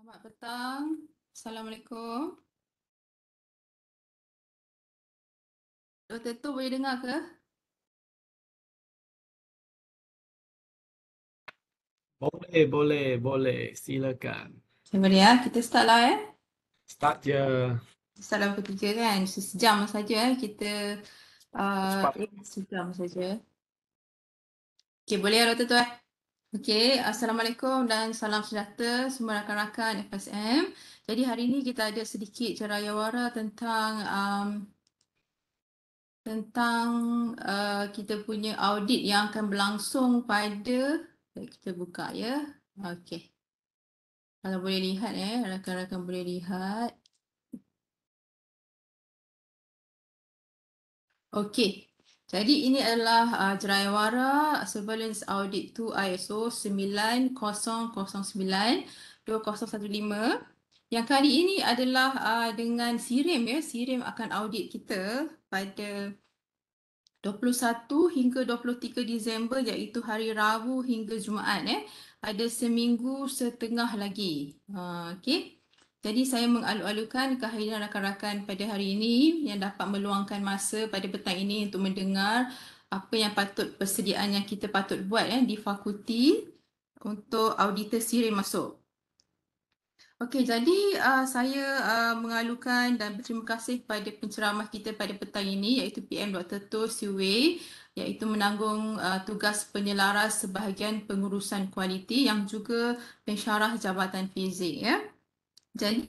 Selamat petang. Assalamualaikum. Dr. Tu boleh dengar ke? Boleh. Silakan. Boleh ya, kita start lah Start je. Start dalam ketiga kan, sejam saja kita Cepat. sejam saja. Okey, boleh ya Dr. Tu Okey, Assalamualaikum dan salam sejahtera semua rakan-rakan FSM. Jadi hari ini kita ada sedikit cerayawara tentang kita punya audit yang akan berlangsung pada, kita buka ya. Okey. Kalau boleh lihat rakan-rakan boleh lihat. Okey. Jadi ini adalah cerayawara Surveillance Audit 2 ISO 9009-2015. Yang kali ini adalah dengan SIRIM ya. SIRIM akan audit kita pada 21 hingga 23 Disember iaitu hari Rabu hingga Jumaat Ada seminggu setengah lagi. Okey. Jadi saya mengalu-alukan kehadiran rakan-rakan pada hari ini yang dapat meluangkan masa pada petang ini untuk mendengar apa yang persediaan yang kita patut buat di fakulti untuk auditor SIRIM masuk. Okey, jadi saya mengalukan dan berterima kasih kepada penceramah kita pada petang ini iaitu PM Dr. Toh Siew Wei iaitu menanggung tugas penyelaras sebahagian pengurusan kualiti yang juga pensyarah Jabatan Fizik ya. Jadi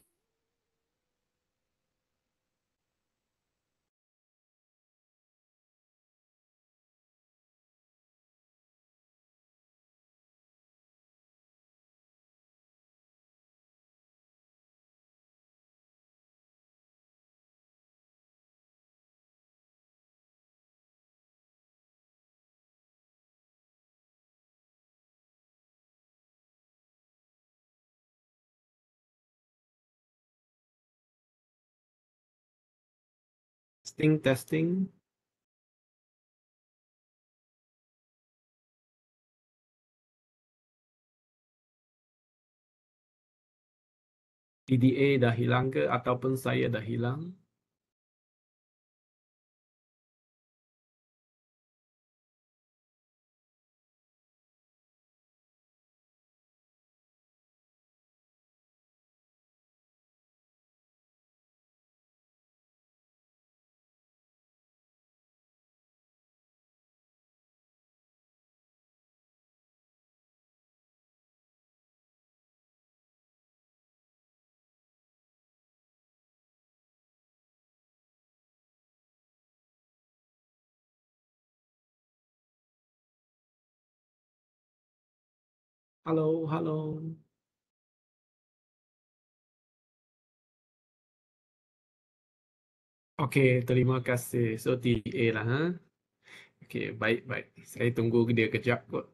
Testing. DDA dah hilang ke ataupun saya dah hilang? Halo. Okey, terima kasih. So DDA lah Okey, baik. Saya tunggu dia kejap kot.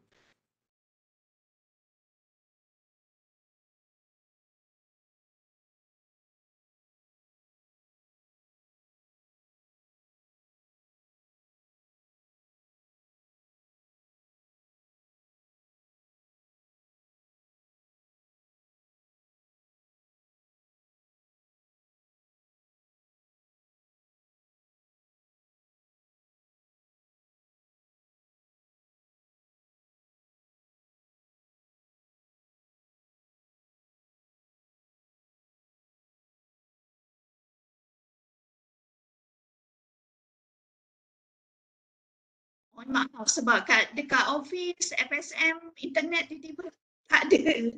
Mohon maaf sebab dekat office FSM internet tiba-tiba tak ada.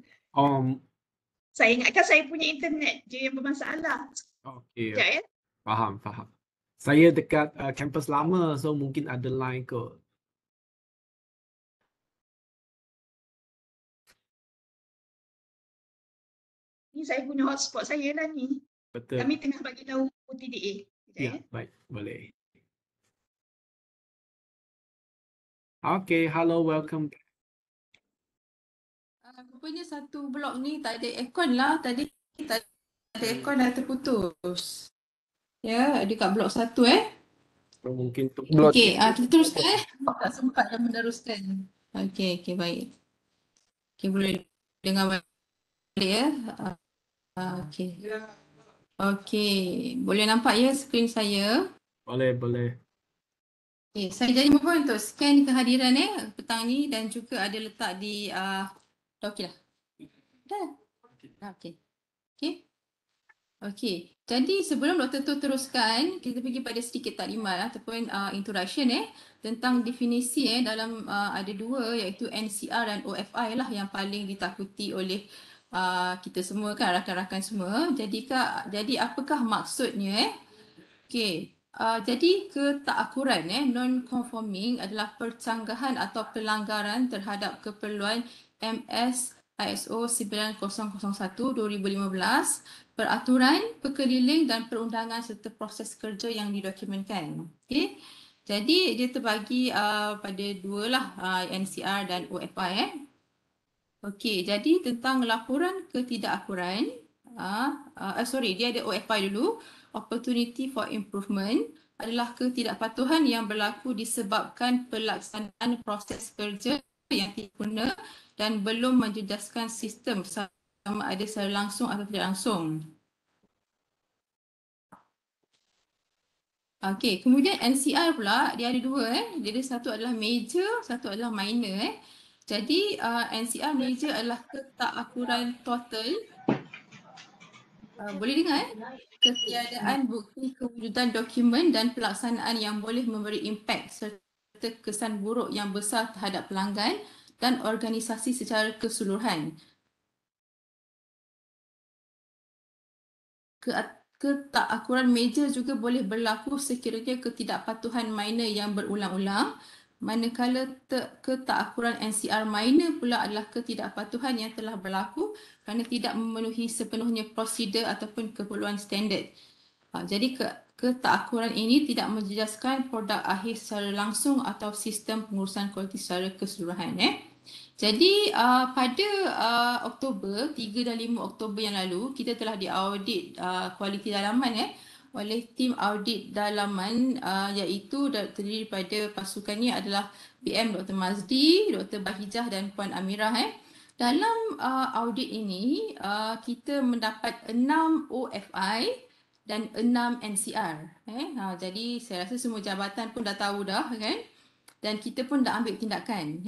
Saya ingatkan saya punya internet je yang bermasalah. Okey. Sekejap ya. Faham. Saya dekat kampus lama, so mungkin ada line kot. Ni saya punya hotspot saya lah ni. Betul. Kami tengah bagi tahu TDA. Sekejap Ya, baik. Boleh. Okey, hello, welcome. rupanya satu blok ni tak ada aircon lah. Tadi tak ada aircon dah terputus. Ya, dekat blok 1 Mungkin tu blok. Okey, kita teruskan tak sempat dah meneruskan. Okey, baik. Okey, boleh dengar balik ya. Okey. Okey, boleh nampak ya skrin saya? Boleh. Okay, saya jadi mohon untuk scan kehadiran petang ni dan juga ada letak di okey lah. Dah. Okey. Okey. Jadi sebelum Dr. Tu teruskan, kita pergi pada sedikit taklimat ataupun introduction tentang definisi dalam ada dua iaitu NCR dan OFI lah yang paling ditakuti oleh kita semua kan, rakan-rakan semua. Jadi apakah maksudnya Okey, jadi ketakuran non-conforming adalah percanggahan atau pelanggaran terhadap keperluan MS ISO 9001/2015, peraturan, perkeliling dan perundangan serta proses kerja yang didokumentkan. Okey. Jadi dia terbagi pada dua lah, NCR dan OFI. Okey, jadi tentang laporan ketidakakuran, dia ada OFI dulu. Opportunity for improvement adalah ketidakpatuhan yang berlaku disebabkan pelaksanaan proses kerja yang tidak guna dan belum menjejaskan sistem sama ada secara langsung atau tidak langsung. Okey, kemudian NCR pula dia ada dua Jadi satu adalah major, satu adalah minor Jadi NCR major adalah ketakuran total. Boleh dengar ketiadaan bukti kewujudan dokumen dan pelaksanaan yang boleh memberi impak serta kesan buruk yang besar terhadap pelanggan dan organisasi secara keseluruhan. Ketakuran major juga boleh berlaku sekiranya ketidakpatuhan minor yang berulang-ulang, manakala ketakuran NCR minor pula adalah ketidakpatuhan yang telah berlaku kerana tidak memenuhi sepenuhnya prosedur ataupun keperluan standard. Jadi ketakuran ini tidak menjejaskan produk akhir secara langsung atau sistem pengurusan kualiti secara keseluruhan. Jadi pada Oktober, 3 dan 5 Oktober yang lalu, kita telah diaudit kualiti dalaman oleh tim audit dalaman iaitu terdiri daripada pasukan ni adalah BM Dr. Mazdi, Dr. Bahijah dan Puan Amirah. Dalam audit ini, kita mendapat 6 OFI dan 6 NCR. Jadi saya rasa semua jabatan pun dah tahu dah kan. Dan kita pun dah ambil tindakan.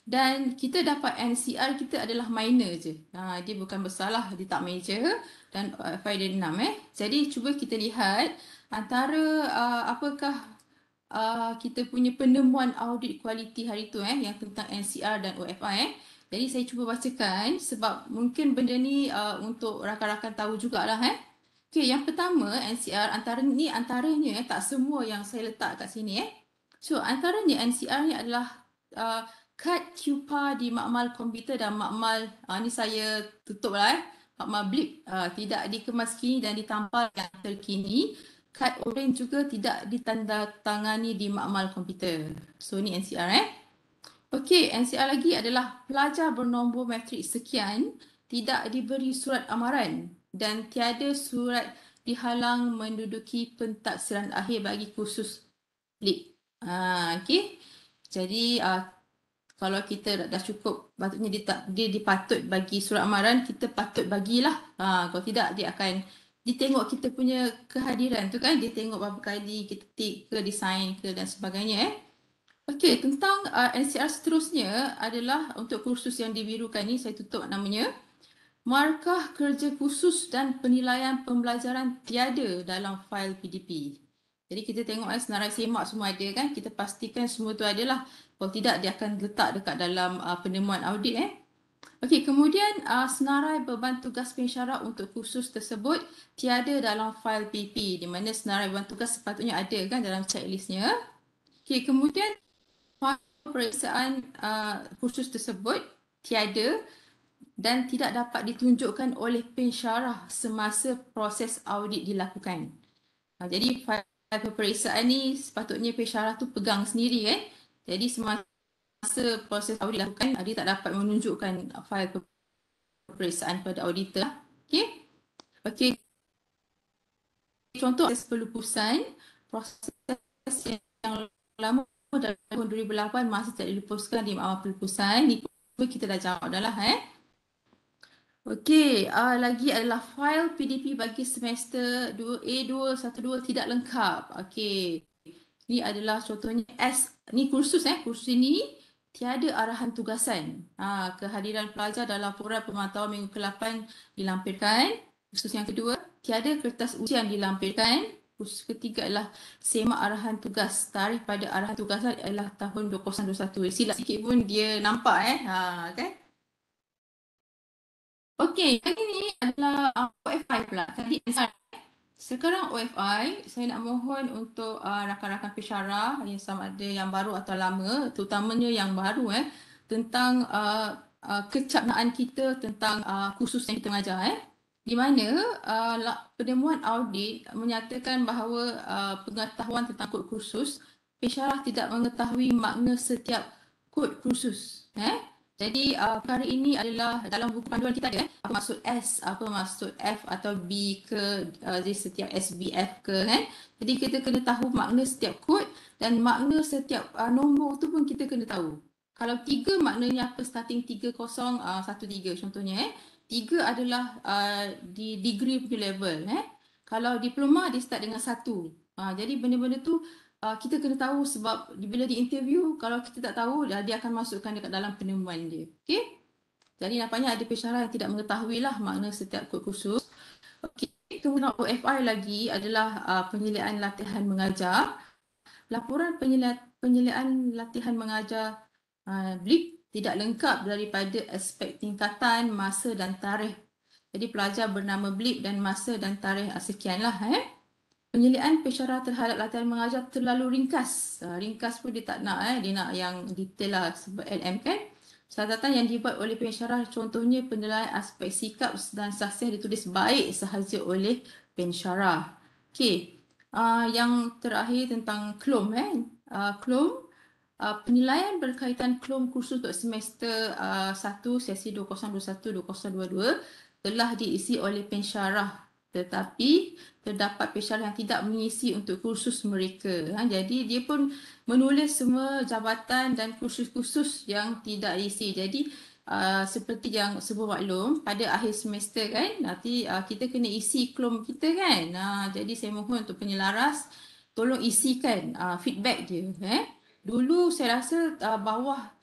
Dan kita dapat NCR kita adalah minor je. Dia bukan besar lah, dia tak major. Dan OFI dia 6. Jadi cuba kita lihat antara apakah kita punya penemuan audit kualiti hari tu yang tentang NCR dan OFI. Jadi saya cuba bacakan sebab mungkin benda ni untuk rakan-rakan tahu jugalah. Okey, yang pertama NCR antaranya tak semua yang saya letak kat sini. So antaranya NCR ni adalah kad QPA di makmal komputer dan makmal ni saya tutup lah makmal blip tidak dikemas kini dan ditampal yang terkini. Kad orange juga tidak ditandatangani di makmal komputer. So ni NCR Okey, NCR lagi adalah pelajar bernombor matrik sekian tidak diberi surat amaran dan tiada surat dihalang menduduki pentaksiran akhir bagi kursus blip. Okey. Jadi kalau kita dah cukup, patutnya dia dipatut bagi surat amaran, kita patut bagilah. Kalau tidak dia akan ditengok kita punya kehadiran tu kan, dia tengok berapa kali kita tik ke, design ke dan sebagainya. Okey, tentang NCR seterusnya adalah untuk kursus yang dibirukan ni, saya tutup namanya. Markah kerja khusus dan penilaian pembelajaran tiada dalam fail PDP. Jadi kita tengok senarai semak semua ada kan, kita pastikan semua tu adalah. Kalau tidak dia akan letak dekat dalam penemuan audit Okey, kemudian senarai beban tugas pensyarah untuk kursus tersebut tiada dalam fail PP di mana senarai beban tugas sepatutnya ada kan dalam checklistnya. Okey, kemudian pemeriksaan kursus tersebut tiada dan tidak dapat ditunjukkan oleh pensyarah semasa proses audit dilakukan. Jadi fail peperiksaan ni sepatutnya pensyarah tu pegang sendiri Jadi semasa proses audit dilakukan dia tak dapat menunjukkan fail peperiksaan pada auditor. Okey. Contoh proses pelupusan, proses yang lama dalam tahun 2008 masih tak dilupuskan di makmal pelupusan. Ni pun kita dah jawab dah lah Okey, lagi adalah fail PDP bagi semester 2A212 tidak lengkap. Okey. Ini adalah contohnya ni kursus kursus ini tiada arahan tugasan. Kehadiran pelajar dalam laporan pemantauan minggu ke-8 dilampirkan. Kursus yang kedua, tiada kertas ujian dilampirkan. Kursus ketiga adalah semak arahan tugas. Tarikh pada arahan tugasan adalah tahun 2021. Silap sikit pun dia nampak kan? Okey, yang ini adalah OFI pula. Tadi sekarang OFI, saya nak mohon untuk rakan-rakan pensyarah yang sama ada yang baru atau lama, terutamanya yang baru tentang kecapnaan kita tentang kursus yang kita mengajar di mana penemuan audit menyatakan bahawa pengetahuan tentang kod kursus, pensyarah tidak mengetahui makna setiap kod kursus. Jadi perkara ini adalah dalam buku panduan kita ada apa maksud S, apa maksud F atau B ke, di setiap SBF ke kan. Jadi kita kena tahu makna setiap kod dan makna setiap nombor tu pun kita kena tahu. Kalau 3 maknanya apa, starting 3013 contohnya 3 adalah di degree punya level Kalau diploma dia start dengan 1. Jadi benda-benda tu kita kena tahu sebab bila di interview kalau kita tak tahu dia akan masukkan dekat dalam penemuan dia. Okey? Jadi nampaknya ada pensyarah yang tidak mengetahui lah makna setiap kod kursus. Okey, kemudian OFI lagi adalah penyeliaan latihan mengajar. Laporan penyeliaan latihan mengajar BLIP tidak lengkap daripada aspek tingkatan, masa dan tarikh. Jadi pelajar bernama BLIP dan masa dan tarikh sekianlah Penyeliaan pensyarah terhadap latihan mengajar terlalu ringkas. Ringkas pun dia tak nak dia nak yang detail lah sebab LM kan. Catatan yang dibuat oleh pensyarah contohnya penilaian aspek sikap dan saksian ditulis baik sahaja oleh pensyarah. Okey. Yang terakhir tentang KLOM KLOM penilaian berkaitan KLOM kursus untuk semester 1 sesi 2021-2022 telah diisi oleh pensyarah tetapi terdapat pensyarah yang tidak mengisi untuk kursus mereka. Jadi dia pun menulis semua jabatan dan kursus-kursus yang tidak diisi. Jadi seperti yang semua maklum pada akhir semester kan nanti kita kena isi KLOM kita kan. Jadi saya mohon untuk penyelaras tolong isikan feedback dia. Dulu saya rasa bawah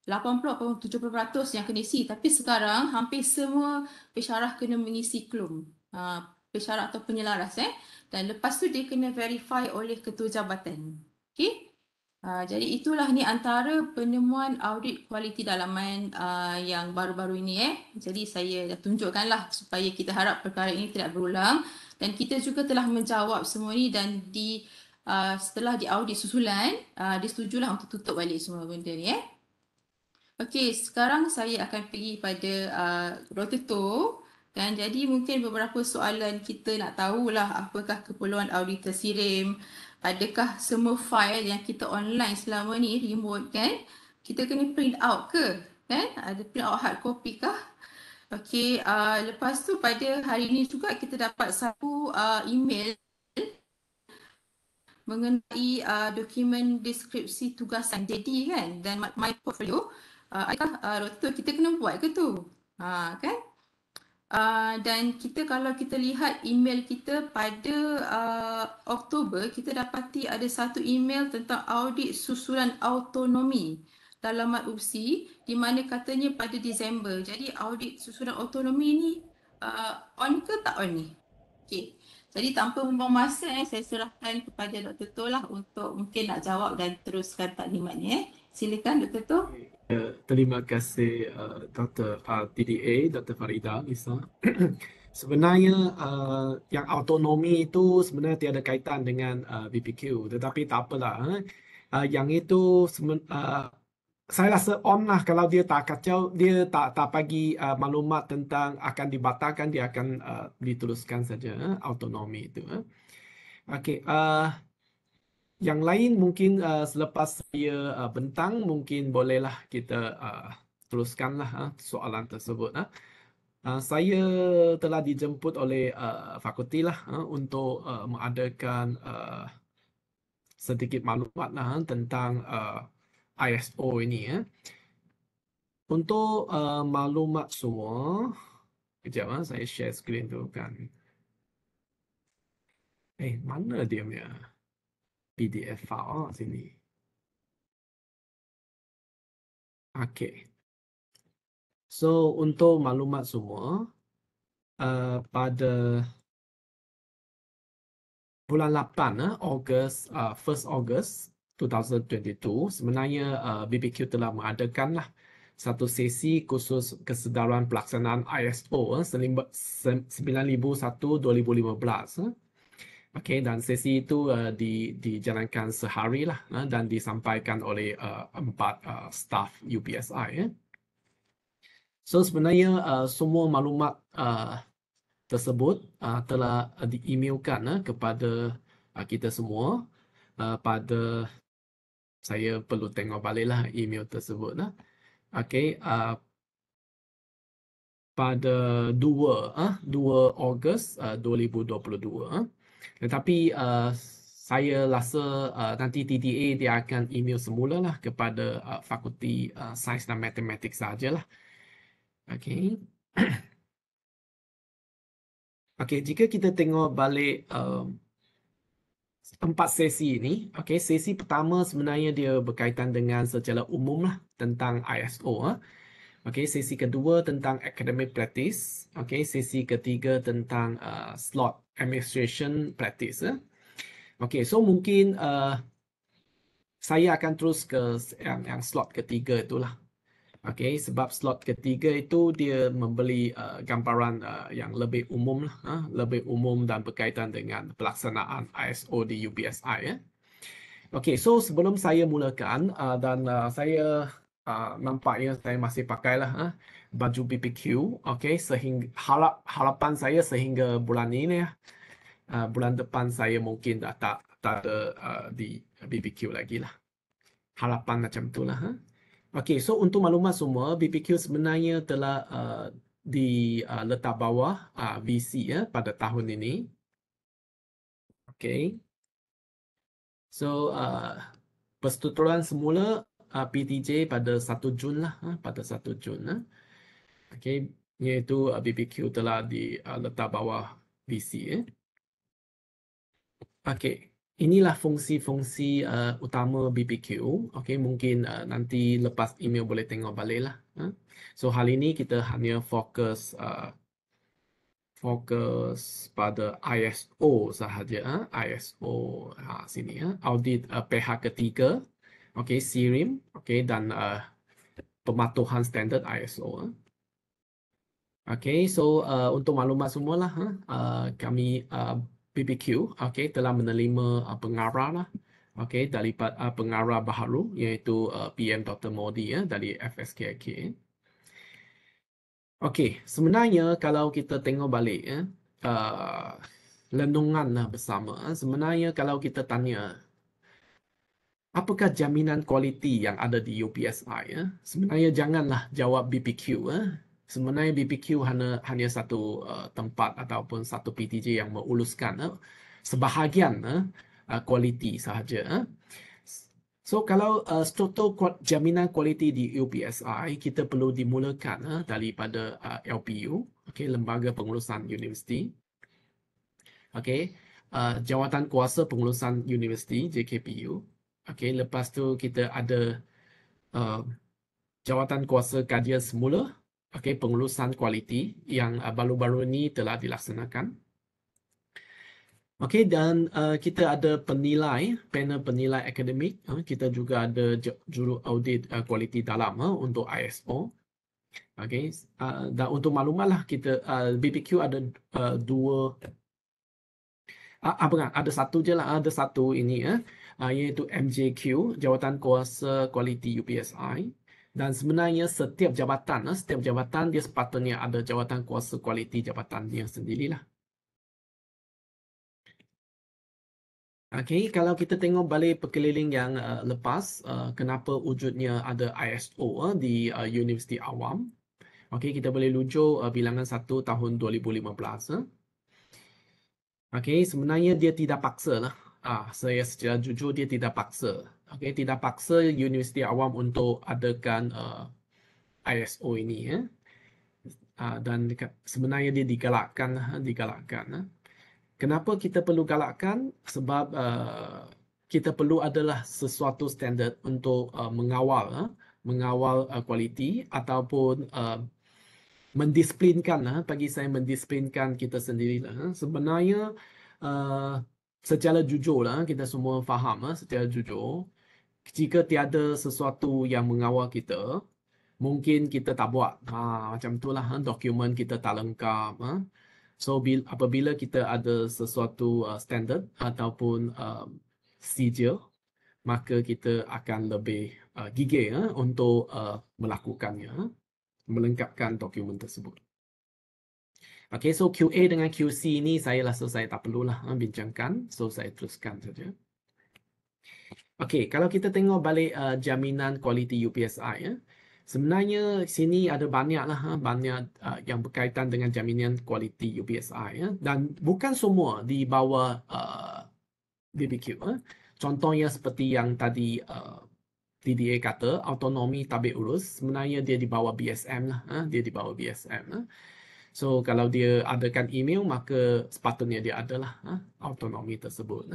80 atau 70% yang kena isi tapi sekarang hampir semua pensyarah kena mengisi KLOM. Pensyarah atau penyelaras dan lepas tu dia kena verify oleh ketua jabatan. Okey. Jadi itulah ni antara penemuan audit kualiti dalaman yang baru-baru ini Jadi saya dah tunjukkanlah supaya kita harap perkara ini tidak berulang dan kita juga telah menjawab semua ini dan setelah diaudit susulan disetujulah untuk tutup balik semua benda ni Okey, sekarang saya akan pergi pada Dr. To. Dan jadi mungkin beberapa soalan kita nak tahulah apakah keperluan audit tersirim, adakah semua fail yang kita online selama ni remote kan, kita kena print out ke kan, ada print out hard copy kah? Okey, lepas tu pada hari ini juga kita dapat satu email mengenai dokumen deskripsi tugasan JD kan dan my portfolio. Adakah Dr. kita kena buat ke tu? Kan? Dan kalau kita lihat email kita pada Oktober, kita dapati ada satu email tentang audit susulan autonomi dalaman UPSI di mana katanya pada Disember. Jadi audit susulan autonomi ni on ke tak on ni? Okey. Jadi tanpa membuang masa saya serahkan kepada Dr. To lah untuk mungkin nak jawab dan teruskan taklimatnya. Silakan Dr. To. Terima kasih Dr. TDA, Dr. Farida, Lisa. Sebenarnya yang autonomi itu sebenarnya tiada kaitan dengan BPQ, tetapi tak apalah. Yang itu saya rasa on lah kalau dia tak kacau, dia tak bagi maklumat tentang akan dibatalkan, dia akan diteruskan saja autonomi itu. Okey. Yang lain mungkin selepas saya bentang mungkin bolehlah kita teruskanlah soalan tersebut. Saya telah dijemput oleh fakulti lah untuk mengadakan sedikit maklumat lah tentang ISO ini. Untuk maklumat semua, Kejap saya share screen tu kan. Mana dia punya PDF file sini? Okay. So untuk maklumat semua, pada bulan 8 Ogos 1 Ogos 2022 sebenarnya BBQ telah mengadakan lah satu sesi khusus kesedaran pelaksanaan ISO 9001/2015. Okey, dan sesi itu dijalankan sehari lah dan disampaikan oleh 4 staf UPSI. So sebenarnya semua maklumat tersebut telah di-emailkan kepada kita semua. Pada saya perlu tengok baliklah email tersebut. Okey, pada 2 Ogos 2022. Tetapi saya rasa nanti TTA dia akan email semula lah kepada Fakulti Sains dan Matematik sahajalah. Okey. Okey, jika kita tengok balik 4 sesi ini, okey, sesi pertama sebenarnya dia berkaitan dengan secara umum lah tentang ISO. Okey, sesi kedua tentang academic practice. Okey, sesi ketiga tentang slot administration practice. Okey, so mungkin saya akan terus ke yang slot ketiga itulah. Okey, sebab slot ketiga itu dia memberi gambaran yang lebih umum lah, lebih umum dan berkaitan dengan pelaksanaan ISO di UPSI. Okey, so sebelum saya mulakan dan saya nampaknya saya masih pakailah baju BBQ. Okey, sehingga harapan saya sehingga bulan ini bulan depan saya mungkin dah tak ada di BBQ lagi lah. Harapan macam itulah. Okey, so untuk maklumat semua, BBQ sebenarnya telah diletak bawah VC pada tahun ini. Okey. So persetuturan semula PTJ pada 1 Jun lah, pada 1 Jun. Okey, iaitu BBQ telah diletak bawah VC. Okey. Inilah fungsi-fungsi utama BBQ. Okey, mungkin nanti lepas email boleh tengok balik lah. So hal ini kita hanya fokus pada ISO sahaja. ISO sini audit pihak ketiga. Okey, SIRIM. Okey, dan pematuhan standard ISO. Okey, so untuk maklumat semualah kami BBQ telah menerima pengarah lah, daripada pengarah baharu iaitu PM Dr. Modi dari FSKK. Okey, sebenarnya kalau kita tengok balik renungan bersama, sebenarnya kalau kita tanya apakah jaminan kualiti yang ada di UPSI, sebenarnya janganlah jawab BBQ. Sebenarnya BBQ hanya satu tempat ataupun satu PTJ yang menguluskan sebahagian kualiti sahaja. So kalau struktur jaminan kualiti di UPSI, kita perlu dimulakan daripada LPU, Lembaga Pengurusan Universiti. Jawatan Kuasa Pengurusan Universiti, JKPU. Lepas tu kita ada Jawatan Kuasa Kajian Semula, pengurusan kualiti yang baru-baru ini telah dilaksanakan. Dan kita ada panel penilai akademik. Kita juga ada juru audit kualiti dalam untuk ISO. Dan untuk maklumatlah kita BBQ ada ada satu je lah, ada satu ini iaitu MJQ, Jawatan Kuasa Kualiti UPSI. Dan sebenarnya setiap jabatan dia sepatutnya ada jawatan kuasa kualiti jabatannya sendirilah. Kalau kita tengok balik perkeliling yang lepas, kenapa wujudnya ada ISO di Universiti Awam. Kita boleh rujuk bilangan 1 tahun 2015. Sebenarnya dia tidak paksa lah. Saya secara jujur dia tidak paksa. Tidak paksa Universiti Awam untuk adakan ISO ini. dan sebenarnya dia digalakkan. Kenapa kita perlu galakkan? Sebab kita perlu adalah sesuatu standard untuk mengawal kualiti ataupun mendisiplinkan. Bagi saya mendisiplinkan kita sendiri. Sebenarnya secara jujur kita semua faham secara jujur, jika tiada sesuatu yang mengawal kita, mungkin kita tak buat. Macam itulah, dokumen kita tak lengkap. So apabila kita ada sesuatu standard ataupun sijil, maka kita akan lebih gigih untuk melakukannya, melengkapkan dokumen tersebut. Okay, so QA dengan QC ni saya rasa saya tak perlulah bincangkan, so saya teruskan saja. Okay, kalau kita tengok balik jaminan kualiti UPSI, sebenarnya sini ada banyaklah banyak yang berkaitan dengan jaminan kualiti UPSI, dan bukan semua di bawah BBQ. Contohnya seperti yang tadi TDA kata, autonomi tabik urus, sebenarnya dia di bawah BSM dia di bawah BSM. So kalau dia adakan email, maka sepatutnya dia adalah autonomi tersebut.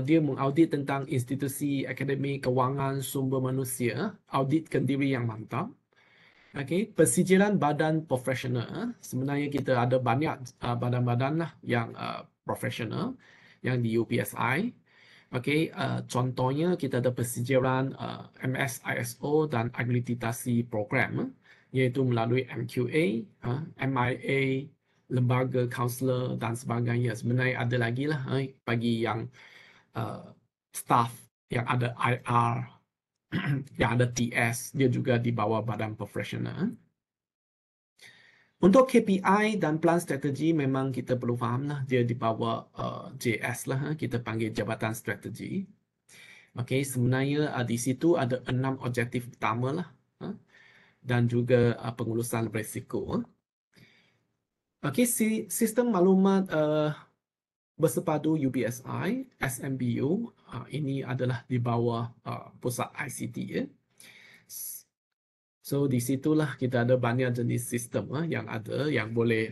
Dia mengaudit tentang institusi akademik, kewangan, sumber manusia, auditkan diri yang mantap. Okay, persijilan badan profesional. Sebenarnya kita ada banyak badan-badan yang profesional yang di UPSI. Okay, contohnya kita ada persijilan MS ISO dan akreditasi program, iaitu melalui MQA, MIA, lembaga kaunselor dan sebagainya. Sebenarnya ada lagi lah bagi yang staff yang ada IR, yang ada TS, dia juga di bawah badan profesional. Untuk KPI dan plan strategi memang kita perlu faham lah, dia di bawah JS lah, kita panggil Jabatan Strategi. Okay, sebenarnya di situ ada 6 objektif utama lah, dan juga pengurusan risiko. Okay, sistem maklumat bersepadu UPSI, SMBU, ini adalah di bawah pusat ICT. So di situlah kita ada banyak jenis sistem yang ada, yang boleh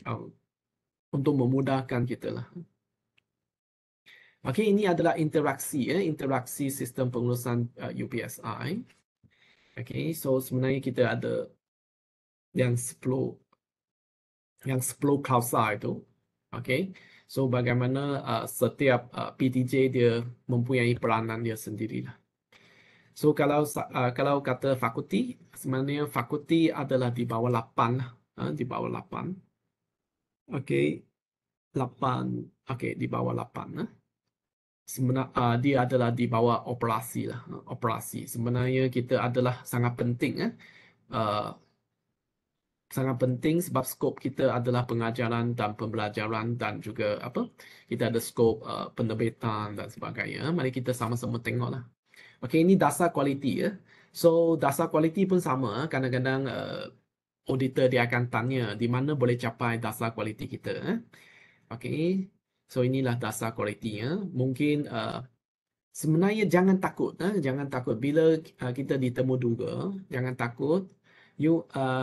untuk memudahkan kita lah. Okay, ini adalah interaksi sistem pengurusan UPSI. Okay, so sebenarnya kita ada yang 10 klausa itu. Okay, so bagaimana setiap PTJ dia mempunyai peranan dia sendirilah. So kalau kata fakulti, sebenarnya fakulti adalah di bawah 8, di bawah 8. Okay, 8, okay, di bawah 8. Sebenarnya dia adalah di bawah operasi lah, operasi. Sebenarnya kita adalah sangat penting, sangat penting sebab skop kita adalah pengajaran dan pembelajaran, dan juga kita ada skop penerbitan dan sebagainya. Mari kita sama-sama tengoklah. Okay, ini dasar kualiti. So dasar kualiti pun sama. Kadang-kadang auditor dia akan tanya di mana boleh capai dasar kualiti kita. Okay, so inilah dasar kualitinya. Mungkin sebenarnya jangan takut, jangan takut bila kita ditemu duga, jangan takut.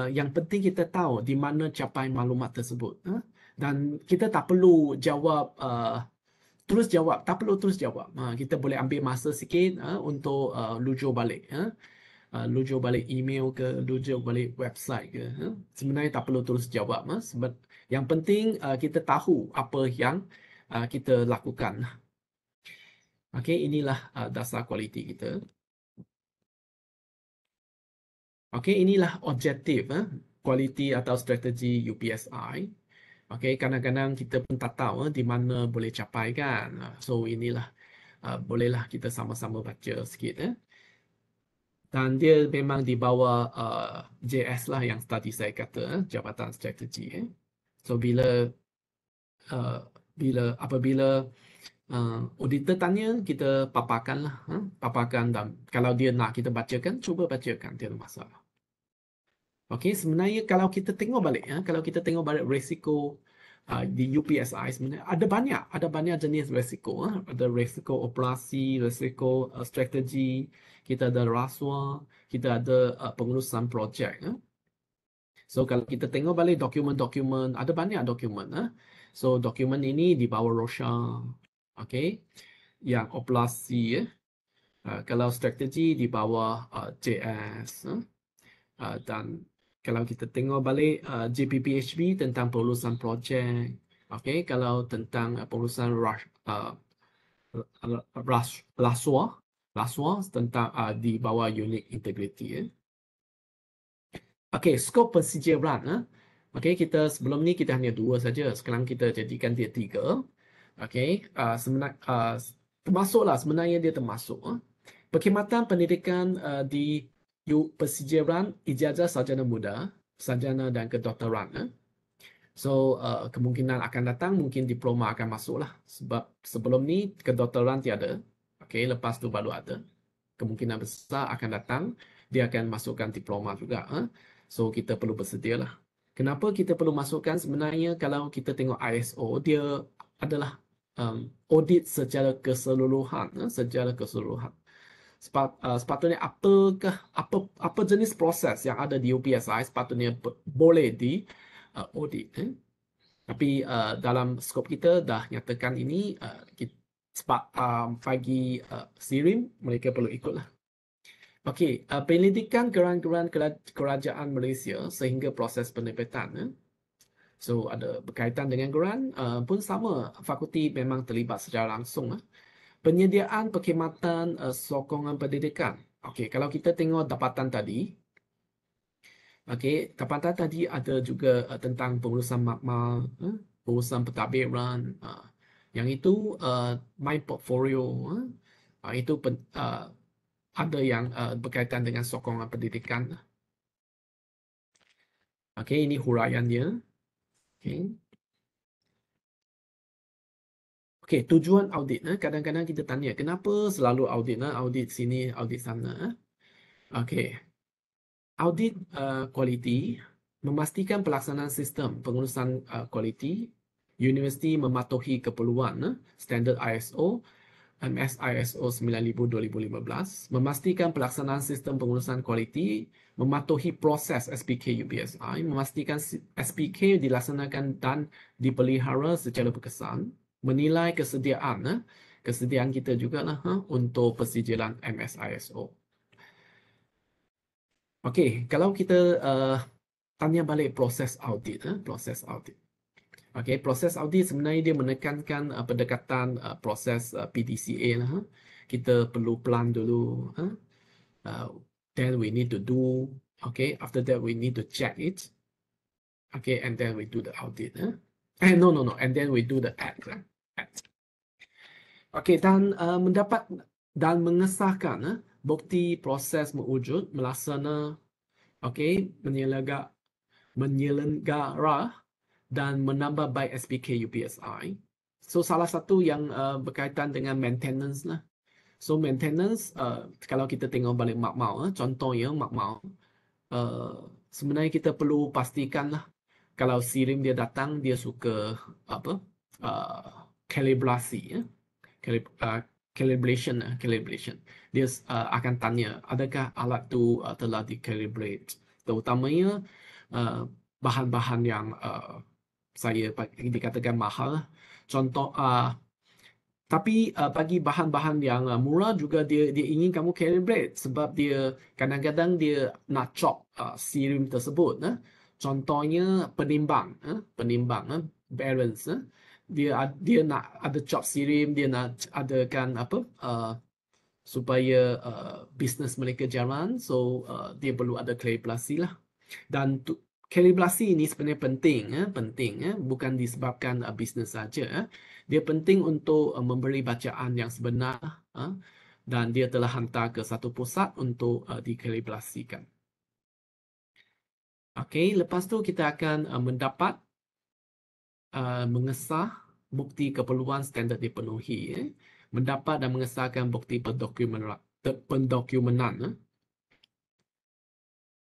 Yang penting kita tahu di mana capai maklumat tersebut, dan kita tak perlu jawab terus jawab, tak perlu terus jawab. Kita boleh ambil masa sikit untuk lujuk balik, lujuk balik email ke, lujuk balik website ke. Sebenarnya tak perlu terus jawab, sebab yang penting kita tahu apa yang kita lakukan. Okay, inilah dasar kualiti kita. Okay, inilah objektif kualiti atau strategi UPSI. Okay, kadang-kadang kita pun tak tahu di mana boleh capai kan. So inilah, bolehlah kita sama-sama baca sikit. Dan dia memang di bawah JS lah yang tadi saya kata, Jabatan Strategi. So apabila auditor tanya, kita paparkan lah, paparkan, dan kalau dia nak kita bacakan, cuba bacakan, tiada masalah. Okay, sebenarnya kalau kita tengok balik, risiko di UPSI sebenarnya ada banyak jenis risiko. Ada risiko operasi, risiko strategi, kita ada rasuah, kita ada pengurusan projek. So kalau kita tengok balik dokumen-dokumen, ada banyak dokumen. So dokumen ini di bawah Rosha, okay, yang operasi. Kalau strategi di bawah JS. Dan kalau kita tengok balik JPPHB tentang pengurusan projek, okay, kalau tentang pengurusan rasuah tentang di bawah unit integriti. Okay, skop pensijiran. Okay, kita sebelum ni kita hanya 2 saja. Sekarang kita jadikan dia 3. Okay, termasuklah sebenarnya dia termasuk. Perkhidmatan pendidikan di pensijiran ijazah sarjana muda, sarjana dan kedoktoran. So kemungkinan akan datang mungkin diploma akan masuklah sebab sebelum ni kedoktoran tiada. Okay, lepas tu baru ada. Kemungkinan besar akan datang dia akan masukkan diploma juga. So kita perlu bersedialah. Kenapa kita perlu masukkan? Sebenarnya kalau kita tengok ISO dia adalah audit secara keseluruhan, sepatutnya apa jenis proses yang ada di UPSI sepatutnya boleh di audit. Tapi dalam skop kita dah nyatakan ini bagi SIRIM mereka perlu ikutlah. Okey, penyelidikan geran-geran kerajaan Malaysia sehingga proses penerbitan. So ada berkaitan dengan geran pun sama, fakulti memang terlibat secara langsung. Penyediaan perkhidmatan sokongan pendidikan. Okey, kalau kita tengok dapatan tadi, okey, dapatan tadi ada juga tentang pengurusan makmal, pengurusan pentadbiran. Yang itu my portfolio, itu ada yang berkaitan dengan sokongan pendidikan. Okey, ini huraiannya. Okey. Okey, tujuan audit. Kadang-kadang kita tanya, kenapa selalu audit? Audit sini, audit sana. Okey. Audit kualiti memastikan pelaksanaan sistem pengurusan kualiti. Universiti mematuhi keperluan standard ISO MSISO 9000-2015, memastikan pelaksanaan sistem pengurusan kualiti, mematuhi proses SPK UPSI, memastikan SPK dilaksanakan dan dipelihara secara berkesan, menilai kesediaan kita juga lah untuk persijilan MSISO. Okey, kalau kita tanya balik proses audit, proses audit. Okay, proses audit sebenarnya dia menekankan pendekatan proses PDCA lah. Kita perlu plan dulu. Then we need to do. Okay, after that we need to check it. Okay, and then we do the audit. No. And then we do the act. Okay, dan mendapat dan mengesahkan bukti proses mewujud melaksana. Okay, menyelenggara dan menambah baik SPK UPSI. So salah satu yang berkaitan dengan maintenance lah. So maintenance, kalau kita tengok balik makmal, contohnya makmal, sebenarnya kita perlu pastikan lah kalau SIRIM dia datang dia suka kalibrasi, calibration. Dia akan tanya adakah alat tu telah di-calibrate, terutamanya bahan-bahan yang saya dikatakan mahal. Contoh, tapi bagi bahan-bahan yang murah juga dia ingin kamu calibrate sebab dia kadang-kadang dia nak chop SIRIM tersebut. Contohnya penimbang, balance. Dia nak ada chop SIRIM, dia nak adakan supaya bisnes mereka jalan. So dia perlu ada kalibrasi lah. Dan kalibrasi ini sebenarnya penting, bukan disebabkan bisnes saja. Dia penting untuk memberi bacaan yang sebenar dan dia telah hantar ke satu pusat untuk dikalibrasikan. Okey, lepas tu kita akan mendapat mengesah bukti keperluan standard dipenuhi, mendapat dan mengesahkan bukti pendokumenan.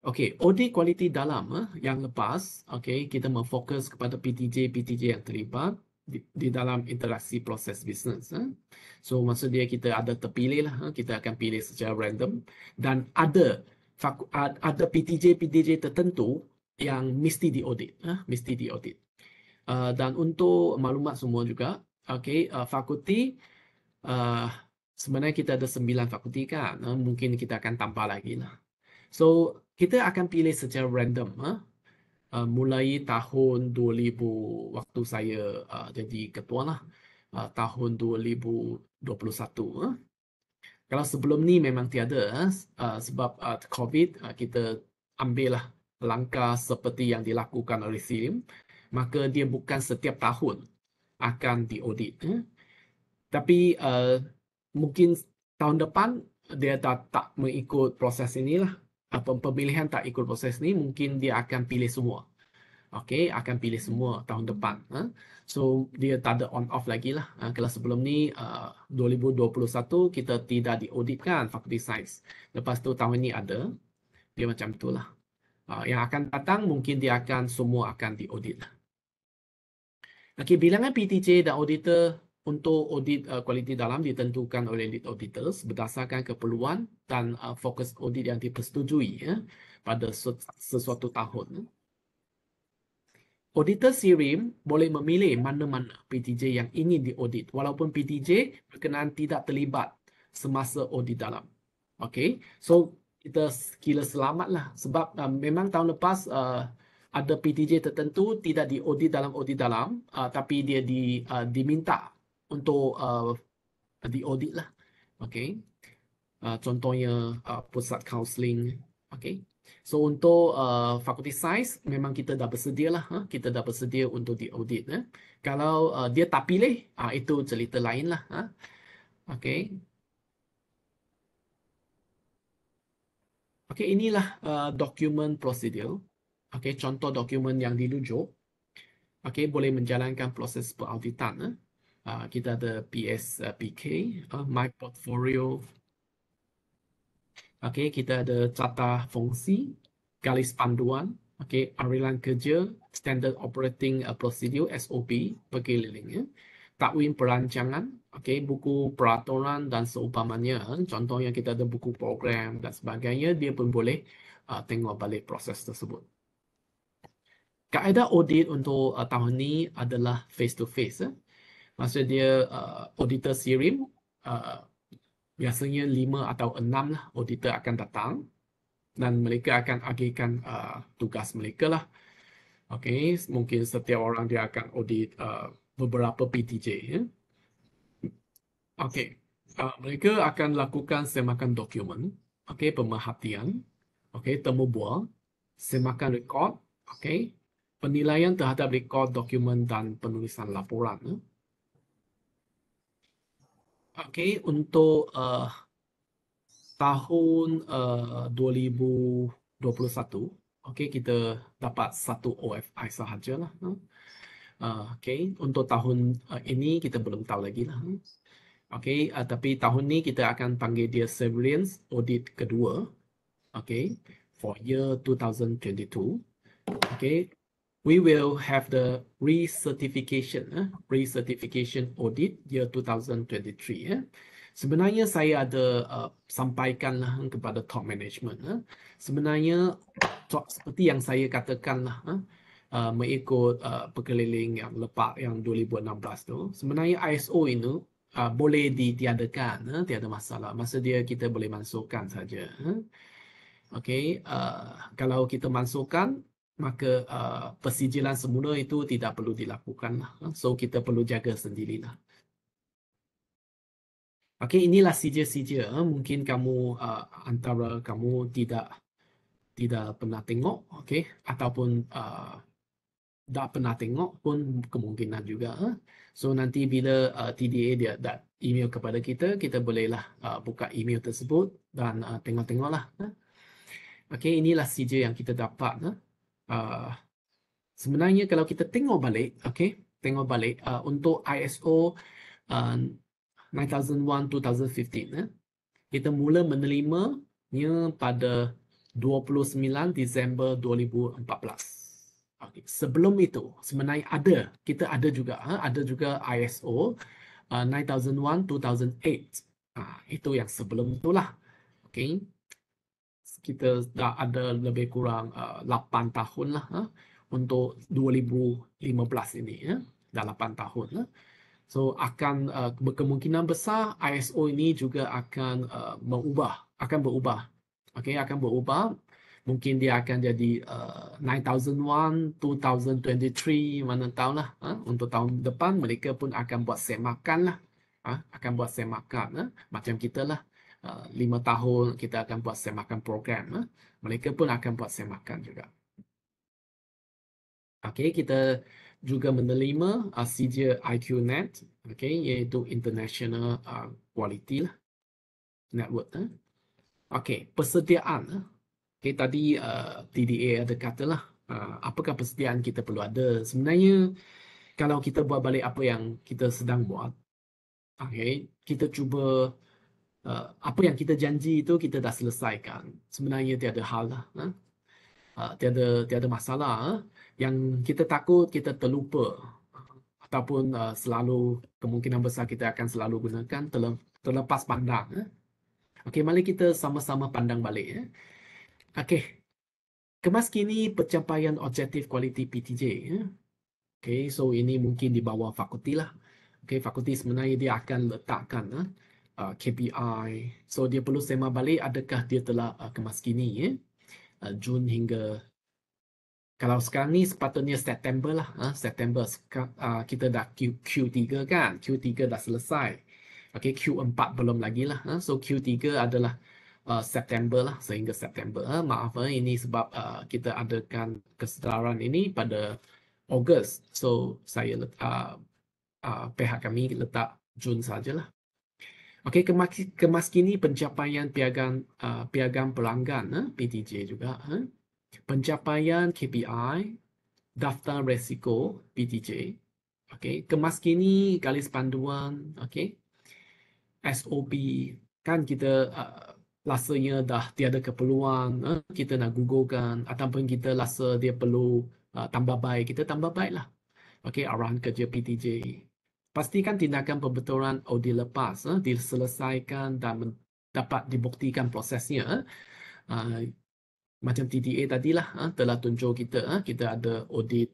Okey, audit kualiti dalam yang lepas, okey, kita memfokus kepada PTJ yang terlibat di dalam interaksi proses bisnes. So maksud dia kita ada terpilih lah, kita akan pilih secara random dan ada PTJ tertentu yang mesti diaudit, mesti diaudit. Dan untuk maklumat semua juga, fakulti sebenarnya kita ada 9 fakulti kan, mungkin kita akan tambah lagi lah. So kita akan pilih secara random, mulai tahun 2000 waktu saya jadi ketua lah, tahun 2021. Kalau sebelum ni memang tiada, sebab COVID, kita ambil lah langkah seperti yang dilakukan oleh SIM, maka dia bukan setiap tahun akan diaudit. Tapi mungkin tahun depan dia tak mengikut proses inilah. Pemilihan tak ikut proses ni, mungkin dia akan pilih semua. Akan pilih semua tahun depan. So dia tak ada on off lagi lah. Kalau sebelum ni 2021 kita tidak diauditkan fakulti sains. Lepas tu tahun ni ada. Dia macam itulah. Yang akan datang mungkin dia akan semua akan diaudit. Bilangan PTJ dan auditor untuk audit kualiti dalam ditentukan oleh lead auditors berdasarkan keperluan dan fokus audit yang dipersetujui pada sesuatu tahun. Auditor SIRIM boleh memilih mana-mana PTJ yang ingin diaudit walaupun PTJ berkenaan tidak terlibat semasa audit dalam. So kita kira selamatlah sebab memang tahun lepas ada PTJ tertentu tidak diaudit dalam audit dalam, tapi dia diminta untuk diaudit lah. Contohnya pusat kaunseling. So untuk fakulti sains memang kita dah bersedia lah, kita dah bersedia untuk diaudit. Kalau dia tak pilih, itu cerita lain lah. Inilah dokumen prosedur. Contoh dokumen yang dirujuk. Boleh menjalankan proses perauditan. Kita ada PSPK, My Portfolio. Kita ada carta fungsi, garis panduan, arilan kerja, Standard Operating Procedure SOP berkeliling, takwim perancangan, buku peraturan dan seumpamanya. Contohnya kita ada buku program dan sebagainya, dia pun boleh tengok balik proses tersebut. Kaedah audit untuk tahun ni adalah face to face. Maksud dia auditor SIRIM biasanya 5 atau 6 lah auditor akan datang dan mereka akan agihkan tugas mereka lah. Mungkin setiap orang dia akan audit beberapa PTJ. Mereka akan lakukan semakan dokumen, pemerhatian, temu bual, semakan rekod, penilaian terhadap rekod dokumen dan penulisan laporan. Untuk tahun 2021, kita dapat 1 OFI sahajalah. Untuk tahun ini kita belum tahu lagi lah. Tapi tahun ni kita akan panggil dia surveillance audit kedua. For year 2022. We will have the recertification audit year 2023. Sebenarnya saya ada sampaikanlah kepada top management. Sebenarnya seperti yang saya katakanlah, mengikut perkeliling yang lepak yang 2016 tu, sebenarnya ISO ini boleh ditiadakan, tiada masalah. Masa dia kita boleh masukkan saja. Kalau kita masukkan, maka persijilan semula itu tidak perlu dilakukan. So kita perlu jaga sendirilah. Inilah sijil-sijil. Mungkin kamu antara kamu tidak pernah tengok, ataupun tak pernah tengok pun kemungkinan juga. So nanti bila TDA dia dah email kepada kita, kita bolehlah buka email tersebut dan tengok-tengoklah. Inilah sijil yang kita dapat. Sebenarnya kalau kita tengok balik, untuk ISO 9001-2015, kita mula menerimanya pada 29 Disember 2014. Sebelum itu sebenarnya kita ada juga ISO 9001-2008. Itu yang sebelum itulah. kita dah ada lebih kurang 8 tahun lah untuk 2015 ini dah 8 tahun lah. So akan berkemungkinan besar ISO ini juga akan berubah. Okey, akan berubah. Mungkin dia akan jadi 9001, 2023, mana tahulah. Untuk tahun depan mereka pun akan buat semakan lah. Akan buat semakan. Macam kita lah. 5 tahun kita akan buat semakan program. Mereka pun akan buat semakan juga. Okey, kita juga menerima sijil IQNet, okey, iaitu International Quality lah, network. Okey, persediaan. Okey, tadi TDA ada katalah, apakah persediaan kita perlu ada. Sebenarnya, kalau kita buat balik apa yang kita sedang buat, okey, kita cuba apa yang kita janji itu kita dah selesaikan. Sebenarnya tiada hal lah. Tiada masalah. Yang kita takut kita terlupa ataupun selalu kemungkinan besar kita akan selalu gunakan terlepas pandang. Okey, mari kita sama-sama pandang balik. Okey, kemas kini pencapaian objektif kualiti PTJ. Okey, so ini mungkin di bawah fakulti lah. Okey, fakulti sebenarnya dia akan letakkan KPI. So dia perlu sema balik adakah dia telah kemas kini Jun hingga, kalau sekarang ni sepatutnya September lah. September kita dah Q3 kan. Q3 dah selesai. Okay, Q4 belum lagi lah. So Q3 adalah September lah. Sehingga September. Maaf, ini sebab kita adakan kesedaran ini pada Ogos. So saya pihak kami letak Jun sajalah. Okay, kemas kini pencapaian piagam pelanggan PTJ juga. Pencapaian KPI, daftar risiko PTJ, okey, kemas kini garis panduan, okey, SOP, kan kita rasanya dah tiada keperluan kita nak gugurkan ataupun kita rasa dia perlu tambah baik, kita tambah baiklah. Okey, arahan kerja PTJ. Pastikan tindakan pembetulan audit lepas diselesaikan dan dapat dibuktikan prosesnya. Macam TDA tadilah telah tunjuk kita ada audit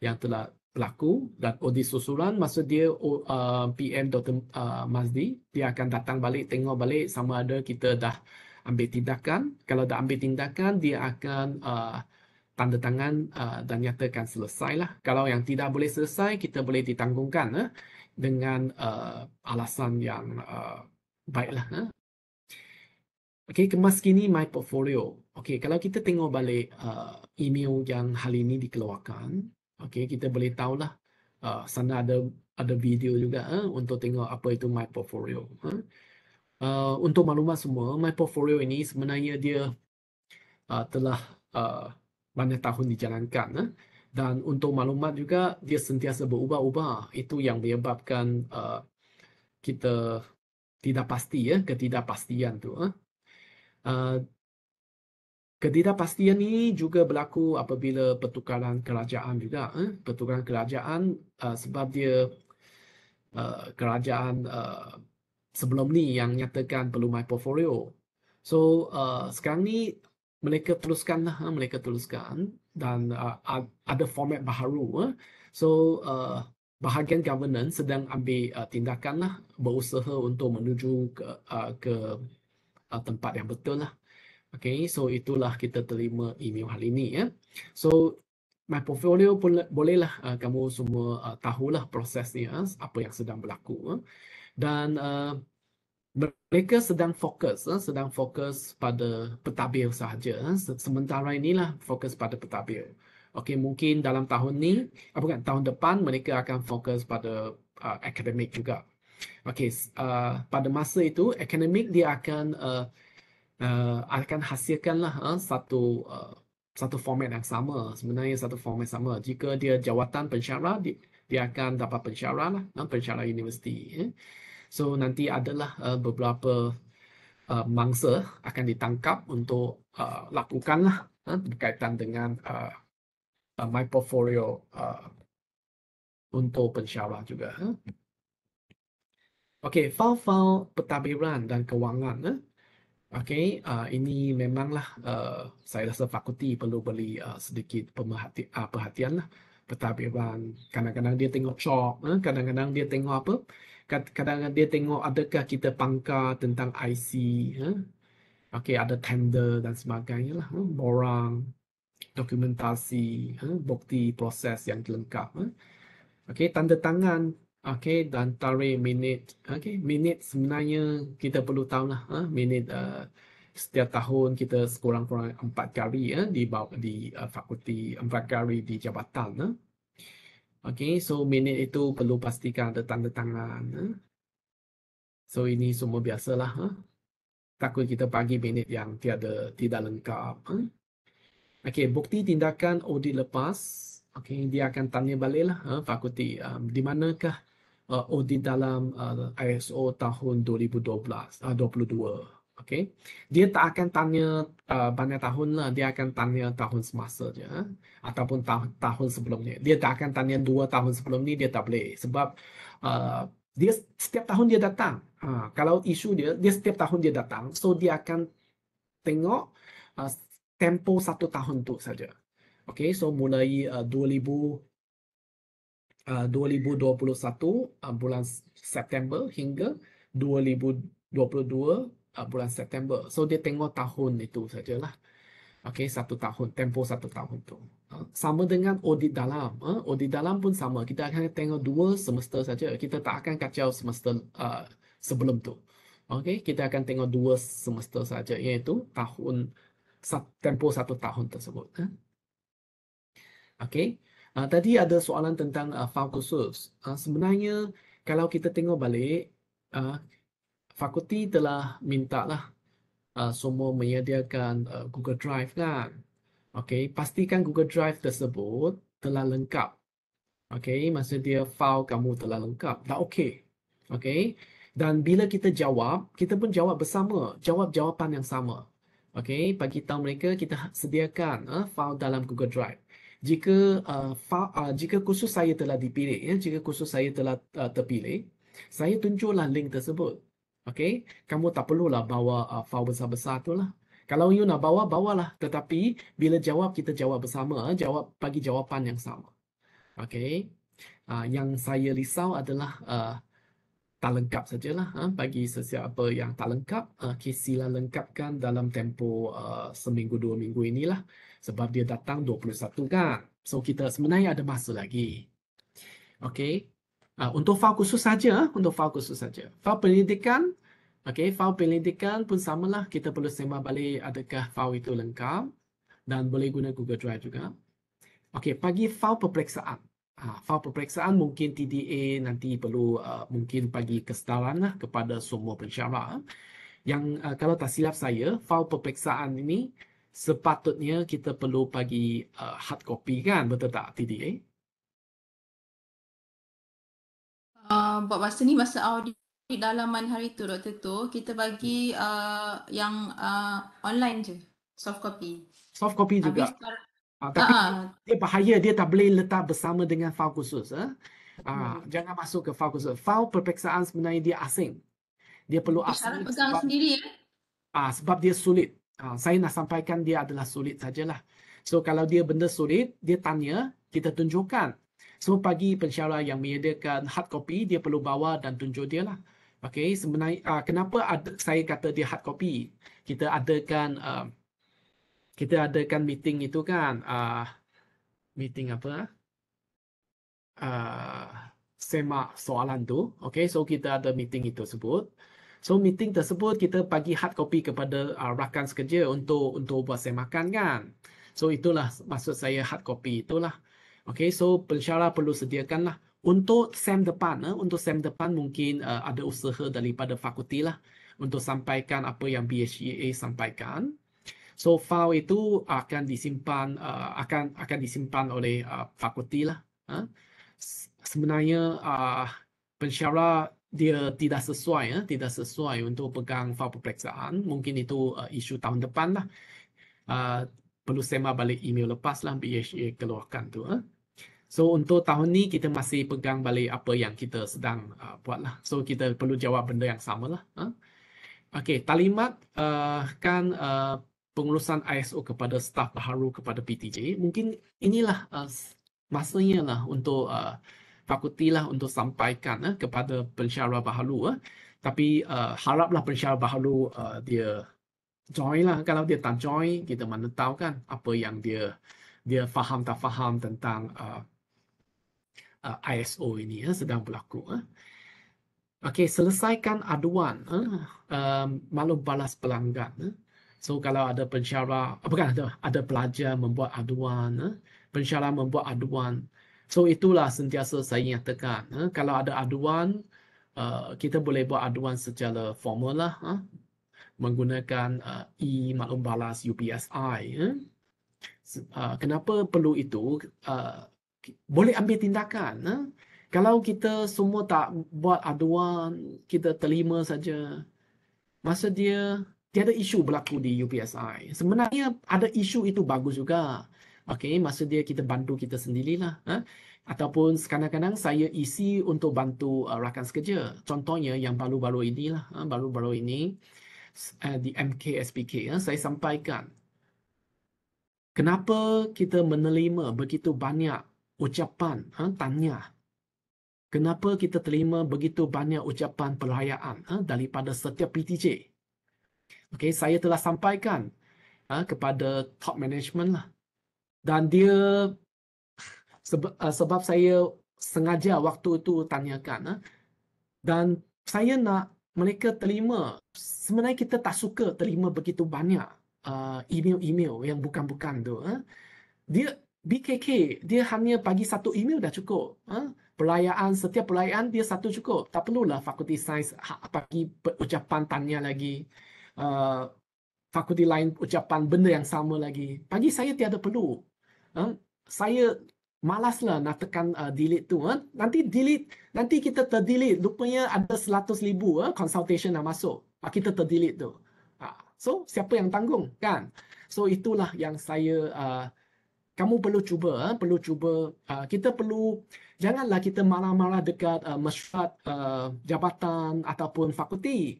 yang telah berlaku dan audit susulan. Masa dia PM Dr. Mazdi, dia akan datang balik, tengok balik sama ada kita dah ambil tindakan. Kalau dah ambil tindakan, dia akan tanda tangan dan nyatakan selesai lah. Kalau yang tidak boleh selesai, kita boleh ditanggungkan dengan alasan yang baiklah. Okey, kemas kini My Portfolio. Okey, kalau kita tengok balik email yang hari ini dikeluarkan, okey, kita boleh tahulah sana ada video juga untuk tengok apa itu My Portfolio. Untuk maklumat semua, My Portfolio ini sebenarnya dia telah banyak tahun dijalankan. Dan untuk maklumat juga, dia sentiasa berubah-ubah. Itu yang menyebabkan kita tidak pasti, ketidakpastian tu. Ketidakpastian ini juga berlaku apabila pertukaran kerajaan juga. Pertukaran kerajaan sebab dia kerajaan sebelum ni yang nyatakan perlu My Portfolio. So sekarang ni mereka teruskan dan ada format baharu. So bahagian governance sedang ambil tindakan lah, berusaha untuk menuju ke tempat yang betul lah. Okay, so itulah kita terima email hari ini. So My Portfolio bolehlah kamu semua tahulah prosesnya, apa yang sedang berlaku. Dan mereka sedang fokus pada pentadbir sahaja. Sementara inilah fokus pada pentadbir. Okay, mungkin dalam tahun ni, tahun depan mereka akan fokus pada akademik juga. Okay, pada masa itu akademik dia akan hasilkanlah satu format yang sama. Sebenarnya satu format sama. Jika dia jawatan pensyarah, dia akan dapat pensyarah lah, pensyarah universiti. So nanti adalah beberapa mangsa akan ditangkap untuk lakukanlah berkaitan dengan My Portfolio untuk pensyarah juga. Okey, fail-fail pentadbiran dan kewangan. Okey, ini memanglah saya rasa fakulti perlu beri sedikit perhatian lah. Pentadbiran kadang-kadang dia tengok chalk, kadang-kadang dia tengok apa? Kadang-kadang dia tengok adakah kita pangkar tentang IC, okey, ada tender dan sebagainya lah, borang, dokumentasi, bukti proses yang lengkap. Okey, tanda tangan, okey, dan tarikh minit. Okey, minit sebenarnya kita perlu tahulah, minit setiap tahun kita sekurang-kurang 4 kali di fakulti, 4 kali di jabatan. Okey, so minit itu perlu pastikan ada tanda tangan. So ini semua biasalah. Takut kita bagi minit yang tidak lengkap. Okey, bukti tindakan audit lepas. Okey, dia akan tanya baliklah fakulti di manakah audit dalam ISO tahun 2022. Okey. Dia tak akan tanya banyak tahun lah, dia akan tanya tahun semasa je ataupun tahun sebelumnya. Dia tak akan tanya 2 tahun sebelum ni, dia tak boleh sebab dia setiap tahun dia datang. Kalau isu dia setiap tahun dia datang, so dia akan tengok tempoh 1 tahun tu saja. Okey, so mulai 2021 bulan September hingga 2022 bulan September. So dia tengok tahun itu sajalah. Okey, 1 tahun, tempoh 1 tahun tu. Sama dengan audit dalam. Audit dalam pun sama. Kita akan tengok 2 semester saja. Kita tak akan kacau semester sebelum tu. Okey, kita akan tengok 2 semester saja, iaitu tempoh 1 tahun tersebut. Okey. Tadi ada soalan tentang faul khusus. Sebenarnya kalau kita tengok balik, fakulti telah mintalah semua menyediakan Google Drive kan. Okey, pastikan Google Drive tersebut telah lengkap. Okey, maksud dia faul kamu telah lengkap. Dah okey. Okey. Dan bila kita jawab, kita pun jawab bersama, jawab jawapan yang sama. Okey, bagi tahu mereka kita sediakan faul dalam Google Drive. Jika kursus saya telah dipilih, jika kursus saya telah terpilih, saya tunjuklah link tersebut. Okey, kamu tak perlulah bawa faul besar-besar tu lah. Kalau you nak bawa, bawalah. Tetapi bila jawab, kita jawab bersama, bagi jawapan yang sama. Okey, yang saya risau adalah tak lengkap sajalah. Bagi sesiapa yang tak lengkap, sila lengkapkan dalam tempoh seminggu 2 minggu inilah. Sebab dia datang 21 kan. So kita sebenarnya ada masa lagi. Okey. Untuk faul khusus saja, Faul penyelidikan, faul penyelidikan pun samalah. Kita perlu sembah balik adakah faul itu lengkap dan boleh guna Google Drive juga. Okey, bagi faul peperiksaan. Faul peperiksaan mungkin TDA nanti perlu mungkin bagi kesedaran lah kepada semua pensyarah. Yang kalau tak silap saya, faul peperiksaan ini sepatutnya kita perlu bagi hard copy kan, betul tak TDA? Buat masa ni, masa audit dalaman hari tu Dr. Tu, kita bagi yang online je, soft copy. Soft copy juga. Habis Tapi dia bahaya, dia tak boleh letak bersama dengan faul khusus. Jangan masuk ke faul khusus. Faul peperiksaan sebenarnya dia asing. Dia perlu asing pegang sendiri sebab dia sulit. Saya nak sampaikan dia adalah sulit sajalah. So kalau dia benda sulit, dia tanya, kita tunjukkan. So bagi pensyarah yang menyediakan hard copy, dia perlu bawa dan tunjuk dia lah. Okey, sebenarnya kenapa saya kata dia hard copy? Kita adakan meeting itu kan, meeting apa? Semak soalan tu. Okey, so kita ada meeting itu tersebut. So meeting tersebut kita bagi hard copy kepada rakan sekerja untuk buat semakan kan. So itulah maksud saya hard copy itulah. Okey, so pensyarah perlu sediakanlah untuk SEM depan. Untuk SEM depan mungkin ada usaha daripada fakulti lah untuk sampaikan apa yang BHEA sampaikan. So file itu akan disimpan oleh fakulti lah. Sebenarnya pensyarah dia tidak sesuai untuk pegang file peperiksaan. Mungkin itu isu tahun depan lah. Perlu sembah balik email lepas lah BHA keluarkan tu. So untuk tahun ni kita masih pegang balik apa yang kita sedang buat lah. So kita perlu jawab benda yang sama lah. Okey, talimat kan pengurusan ISO kepada staf baharu kepada PTJ. Mungkin inilah masanya lah untuk fakulti lah untuk sampaikan kepada pensyarah baharu. Tapi haraplah pensyarah baharu dia join lah. Kalau dia tak join, kita mana tahu kan apa yang dia faham tak faham tentang ISO ini sedang berlaku. Okey, selesaikan aduan maklum balas pelanggan. So kalau ada pensyarah, bukan ada pelajar membuat aduan, pensyarah membuat aduan. So itulah sentiasa saya nyatakan. Kalau ada aduan, kita boleh buat aduan secara formal lah, menggunakan maklum balas UPSI. Kenapa perlu itu? Boleh ambil tindakan. Kalau kita semua tak buat aduan, kita terima saja, masa dia tiada isu berlaku di UPSI. Sebenarnya ada isu itu bagus juga. Okey, masa dia kita bantu kita sendirilah. Ataupun kadang-kadang saya isi untuk bantu rakan sekerja. Contohnya yang baru-baru inilah, baru-baru ini di MKSPK, saya sampaikan kenapa kita menerima begitu banyak ucapan tanya. Kenapa kita terima begitu banyak ucapan perayaan daripada setiap PTJ? Okey, saya telah sampaikan kepada top management lah. Dan dia sebab saya sengaja waktu itu tanyakan dan saya nak mereka terima. Sebenarnya kita tak suka terima begitu banyak email-email yang bukan-bukan tu. Dia BKK, dia hanya bagi satu email dah cukup. Perayaan, setiap perayaan dia satu cukup. Tak perlulah Fakulti Sains bagi ucapan tanya lagi. Fakulti lain ucapan benda yang sama lagi. Bagi saya tiada perlu. Saya malaslah nak tekan delete tu. Nanti delete, nanti kita terdelete. Rupanya ada 100,000 consultation nak masuk. Kita terdelete tu. So, siapa yang tanggung kan? So, itulah yang saya kamu perlu cuba, kita perlu, janganlah kita marah-marah dekat mesyuarat jabatan ataupun fakulti.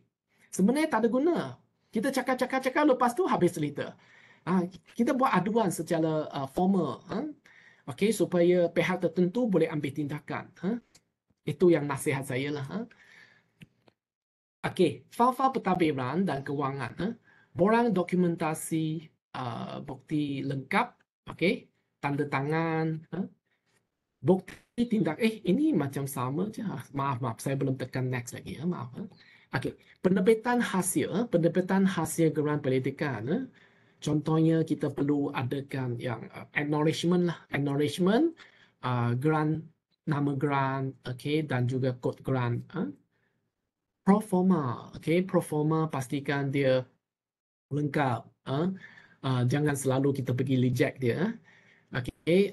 Sebenarnya tak ada guna. Kita cakap-cakap lepas tu habis cerita. Kita buat aduan secara formal. Okey, supaya pihak tertentu boleh ambil tindakan. Itu yang nasihat saya lah. Okey, file-file pentadbiran dan kewangan. Borang dokumentasi bukti lengkap. Okey, tanda tangan, bukti tindak. Ini macam sama je. Maaf, saya belum tekan next lagi. Maaf. Okey, penerbitan hasil geran pendidikan. Contohnya kita perlu adakan yang acknowledgement lah, geran, nama geran, okey, dan juga kod geran. Proforma, okey, proforma pastikan dia lengkap. Jangan selalu kita pergi reject dia. Okey,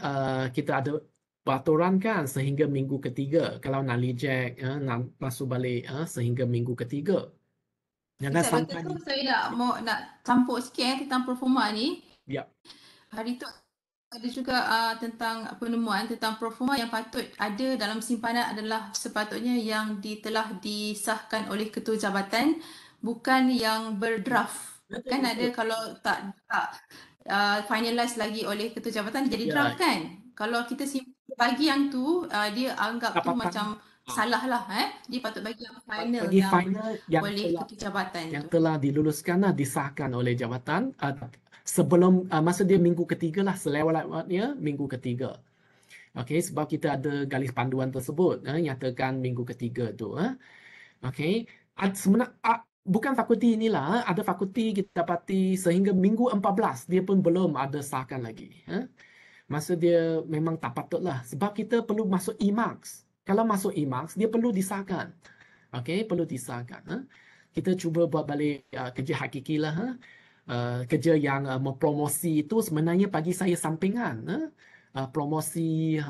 kita ada peraturan kan sehingga minggu ketiga. Kalau nak reject, nak masuk balik sehingga minggu ketiga. Jangan sampai Betul, saya nak campur sikit tentang performa ni. Ya. Hari tu ada juga tentang penemuan tentang performa yang patut ada dalam simpanan adalah sepatutnya yang telah disahkan oleh ketua jabatan, bukan yang berdraft. Kan ada kalau tak finalize lagi oleh ketua jabatan jadi draft kan. Kalau kita bagi yang tu dia anggap tu macam salah lah. Dia patut bagi yang final bagi final yang oleh ketua jabatan yang tu. telah diluluskan disahkan oleh jabatan sebelum masa dia minggu ketiga lah, selewat-lewatnya minggu ketiga. Okey, sebab kita ada garis panduan tersebut nyatakan minggu ketiga tu. Okey, sebenarnya bukan fakulti inilah, ada fakulti kita dapati sehingga minggu 14 dia pun belum ada sahkan lagi. Masa dia memang tak patutlah sebab kita perlu masuk e-marks. Kalau masuk e-marks dia perlu disahkan. Okey, perlu disahkan. Kita cuba buat balik kerja hakiki lah. Kerja yang mempromosi itu sebenarnya bagi saya sampingan. Promosi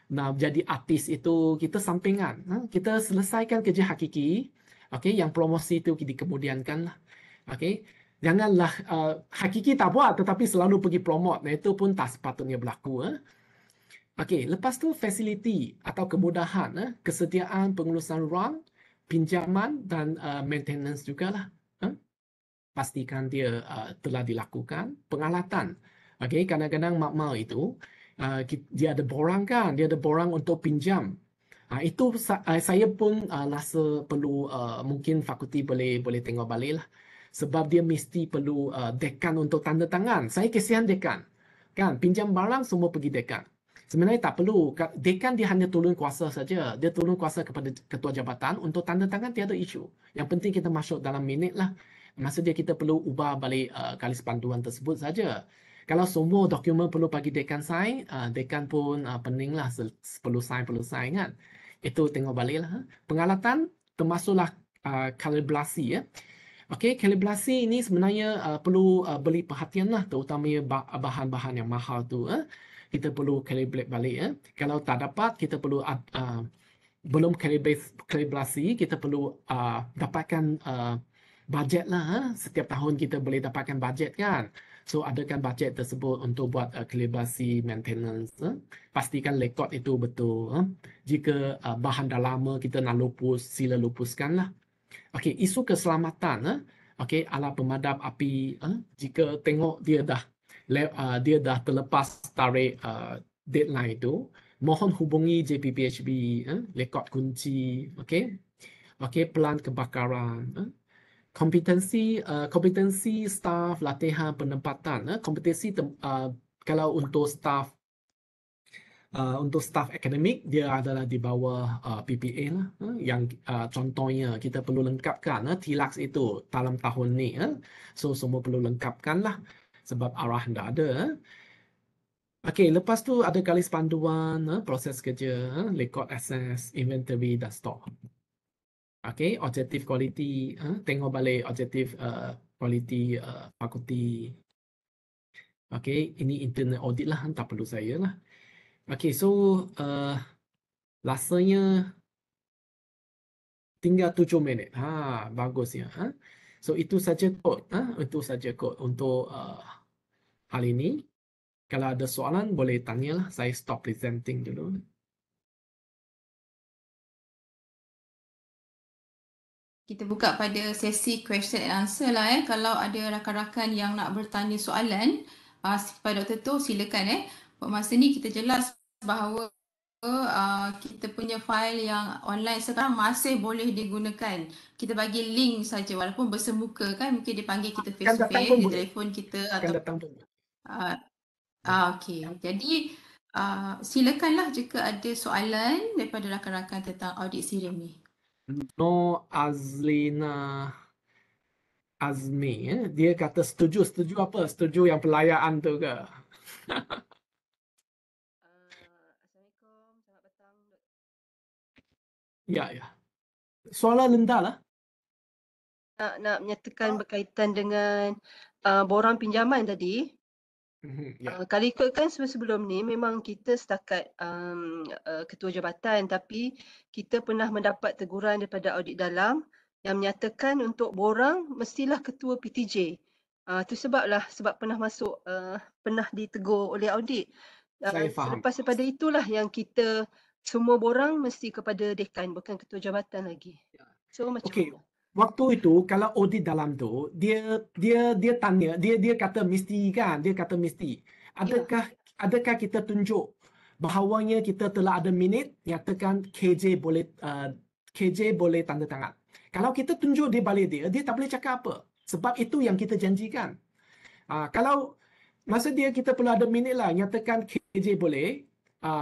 nak jadi artis itu kita sampingan. Kita selesaikan kerja hakiki. Okey, yang promosi itu dikemudiankan lah. Okey, janganlah hakiki tak buat tetapi selalu pergi promote. Itu pun tak sepatutnya berlaku. Okey, lepas tu fasiliti atau kemudahan, kesediaan pengurusan ruang, pinjaman dan maintenance jugalah. pastikan dia telah dilakukan pengalatan. Okey, kadang-kadang makmal itu dia ada borang kan, dia ada borang untuk pinjam. Itu saya pun rasa perlu mungkin fakulti boleh tengok balik lah. Sebab dia mesti perlu dekan untuk tanda tangan. Saya kesian dekan. Kan, pinjam barang semua pergi dekan. Sebenarnya tak perlu. Dekan dia hanya turun kuasa saja. Dia turun kuasa kepada ketua jabatan untuk tanda tangan tiada isu. Yang penting kita masuk dalam minit lah. Maksudnya kita perlu ubah balik garis panduan tersebut saja. Kalau semua dokumen perlu bagi dekan sign, dekan pun pening lah perlu sign kan. Itu tengok balik lah. Pengalatan termasuklah kalibrasi ya. Okey, kalibrasi ini sebenarnya perlu beri perhatian lah, terutamanya bahan-bahan yang mahal tu. Kita perlu calibrate balik. Kalau tak dapat, kita perlu belum kalibrasi, kita perlu dapatkan bajet lah. Setiap tahun kita boleh dapatkan bajet kan. So, adakan bajet tersebut untuk buat kalibrasi maintenance. Pastikan rekod itu betul. Jika bahan dah lama kita nak lupus, sila lupuskan lah. Okey, isu keselamatan. Okey, alat pemadam api. Jika tengok dia dah terlepas tarik deadline itu, mohon hubungi JPPHB, rekod kunci. Okey, pelan kebakaran. Kompetensi staf, latihan penempatan. Kalau untuk staf akademik, dia adalah di bawah PPA lah. Yang contohnya kita perlu lengkapkan TILAX itu dalam tahun ni. So semua perlu lengkapkan lah sebab arah dah ada. Okey, lepas tu ada garis panduan, proses kerja, record access, inventory dan stok. Okey, objektif kualiti, tengok balik objektif kualiti fakulti. Okey, ini internal audit lah, tak perlu saya lah. Okey, so rasanya tinggal 7 minit. Bagus ya. So itu saja kod. Itu saja kod untuk hari ini. Kalau ada soalan boleh tanyalah. Saya stop presenting dulu. Kita buka pada sesi question and answer lah. Kalau ada rakan-rakan yang nak bertanya soalan kepada Dr. Tu, silakan. Buat masa ni kita jelas bahawa kita punya file yang online sekarang masih boleh digunakan. Kita bagi link saja walaupun bersemuka kan, mungkin dipanggil kita face to face, di telefon kita atau okey. Jadi silakanlah jika ada soalan daripada rakan-rakan tentang audit SIRIM ni. No Azlina Azmi, dia kata setuju apa? Setuju yang pelayaan tu ke? Assalamualaikum, selamat petang. Ya. Soalan rendah lah. Nak menyatakan berkaitan dengan borang pinjaman tadi. Kalau ikutkan sebelum ni memang kita setakat ketua jabatan, tapi kita pernah mendapat teguran daripada audit dalam yang menyatakan untuk borang mestilah ketua PTJ. Itu sebab pernah masuk, pernah ditegur oleh audit. Saya faham. Selepas daripada itulah yang kita semua borang mesti kepada dekan, bukan ketua jabatan lagi. So macam mana? Waktu itu kalau audit dalam tu dia tanya, dia kata mesti kan, dia kata mesti. Adakah kita tunjuk bahawanya kita telah ada minit nyatakan KJ boleh tanda tangan. Kalau kita tunjuk dia balik dia tak boleh cakap apa. Sebab itu yang kita janjikan. Kalau masa kita perlu ada minit lah nyatakan KJ boleh.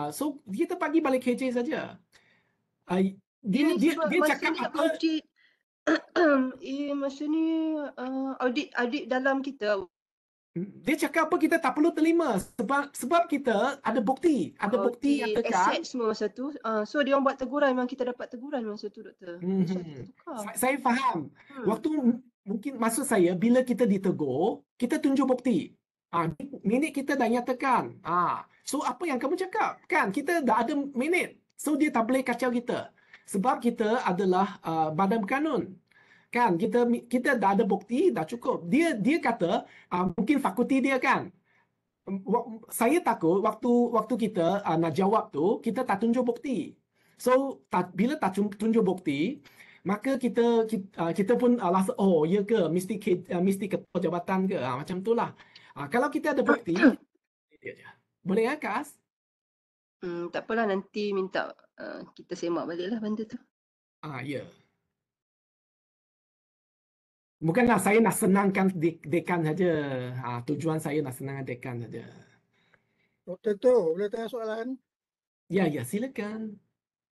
So kita bagi balik KJ saja. Dia cakap apa? Masa ni audit dalam kita. Dia cakap apa kita tak perlu terima sebab kita ada bukti. Ada bukti yang tekan. Aset semua masa tu. So dia orang buat teguran, memang kita dapat teguran masa tu, doktor. Saya faham. Waktu mungkin maksud saya bila kita ditegur, kita tunjuk bukti. Minit kita dah nyatakan. So apa yang kamu cakap? Kan kita dah ada minit. So dia tak boleh kacau kita. Sebab kita adalah badan berkanun. Kan kita dah ada bukti, dah cukup. Dia kata mungkin fakulti dia kan. Saya takut waktu kita nak jawab tu, kita tak tunjuk bukti. So bila tak tunjuk bukti, maka kita pun rasa oh ya ke mesti ketua jabatan ke macam itulah. Kalau kita ada bukti dia je. Boleh ya Kak As? Tak apalah, nanti minta kita semak baliklah benda tu. Ya. Bukanlah saya nak senangkan dekan saja. Tujuan saya nak senangkan dekan saja. Dr. Tu, boleh tanya soalan? Ya, silakan.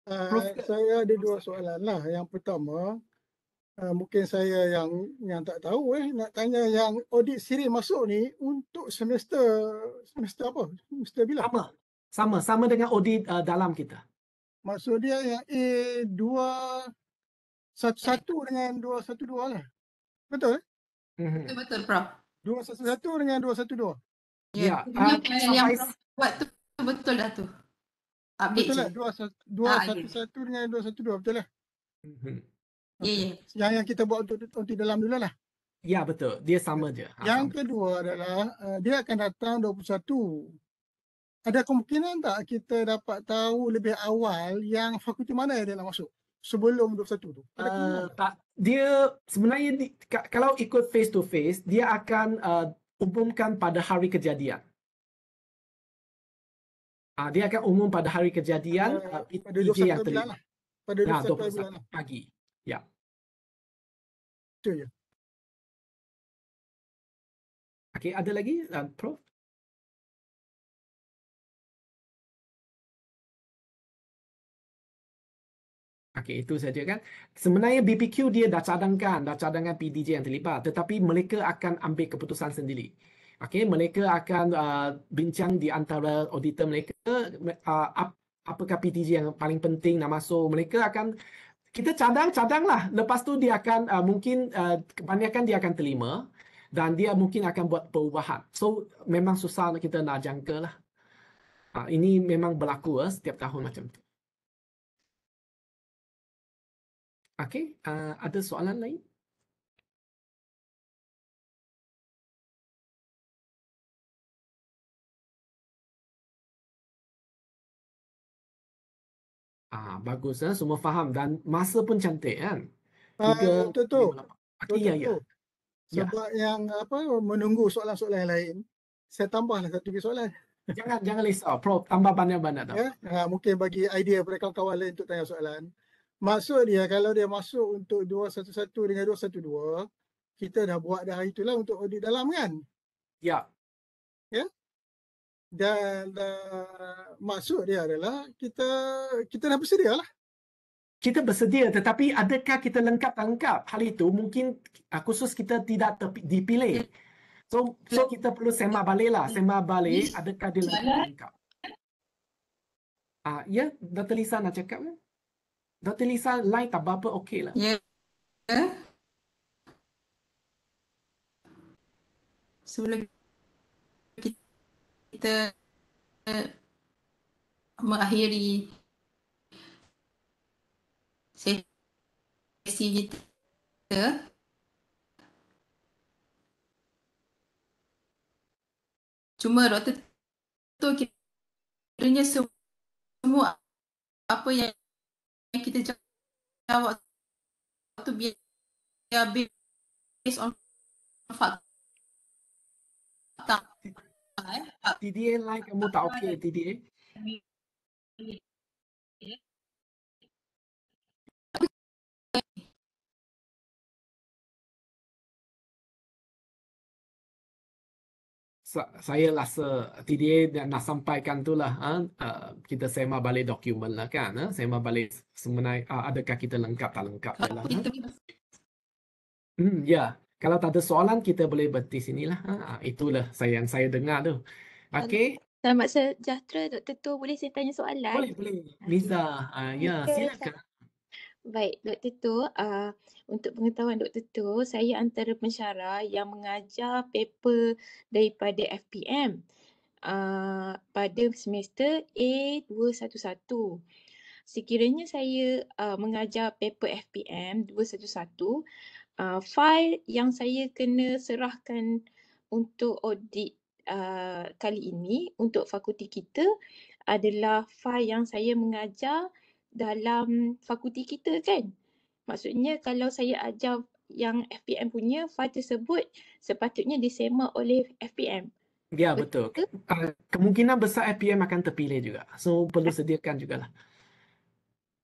Prof. Saya ada dua soalan lah. Yang pertama, mungkin saya yang tak tahu nak tanya yang audit siri masuk ni untuk semester apa? Semester bila? Sama dengan audit dalam kita. Maksud dia yang A211 dengan 212 lah. Betul? Betul, Prof. 211 dengan 212. Ya. Yang Prof buat tu betul dah tu. Update Betul je. lah, 211 dengan 212, betul lah? Ya. Yang kita buat untuk dalam dulu lah. Ya, betul. Dia sama je. Yang kedua adalah dia akan datang 21. Ada kemungkinan tak kita dapat tahu lebih awal yang fakulti mana yang dia nak masuk sebelum 21 tu? Ada kemungkinan tak? Tak. Dia sebenarnya kalau ikut face to face, dia akan umumkan pada hari kejadian. Dia akan umum pada hari kejadian pada PTJ 21 yang bulan terlibat. lah. Pada 21 bulan lah. Pagi. Ya. Itu je. Okey, ada lagi Prof? Okey, itu saja kan. Sebenarnya BPQ dia dah cadangkan PDJ yang terlibat, tetapi mereka akan ambil keputusan sendiri. Okey, mereka akan bincang di antara auditor mereka apakah PTJ yang paling penting nak masuk. Mereka akan kita cadanglah. Lepas tu dia akan mungkin kebanyakan dia akan terima dan dia mungkin akan buat perubahan. So memang susah kita nak jangka lah. Ini memang berlaku setiap tahun macam tu. Okey, ada soalan lain? Bagus semua faham dan masa pun cantik kan? Betul. Ya. Sebab yang menunggu soalan-soalan yang lain, saya tambahlah satu lagi soalan. Jangan risau, Prof. Tambah banyak-banyak. Mungkin bagi idea kepada kawan-kawan lain untuk tanya soalan. Maksud dia kalau dia masuk untuk 211 dengan 212, kita dah buat dah hari itulah untuk audit dalam kan? Ya. Ya. Dan maksud dia adalah kita dah bersedia lah. Kita bersedia, tetapi adakah kita lengkap? Hal itu mungkin khusus kita tidak dipilih. So kita perlu semak balik, adakah dia lengkap? Ya, Dr. Lisa nak cakap kan? Dr. Lisa line tak apa-apa, okey lah. Ya. Sebelum kita mengakhiri sesi kita, cuma Dr. tu kiranya semua apa yang kita jawab tu biar based on fakta. TDA line kamu tak okey, TDA? Saya rasa TDA nak sampaikan tu lah. Kita semak balik dokumen lah kan. Semak balik sebenarnya adakah kita lengkap tak lengkap lah. Ya. Kalau tak ada soalan kita boleh berhenti sinilah. Itulah yang saya dengar tu. Okey. Selamat sejahtera Dr. Tu, boleh saya tanya soalan? Boleh. Liza, ya silakan. Baik, Dr. Tu, untuk pengetahuan Dr. Tu, saya antara pensyarah yang mengajar paper daripada FPM pada semester A211. Sekiranya saya mengajar paper FPM 211, fail yang saya kena serahkan untuk audit kali ini untuk fakulti kita adalah fail yang saya mengajar dalam fakulti kita kan? Maksudnya kalau saya ajar yang FPM punya, file tersebut sepatutnya disemak oleh FPM. Ya, Betul betul. ke? Kemungkinan besar FPM akan terpilih juga. So, perlu sediakan jugalah.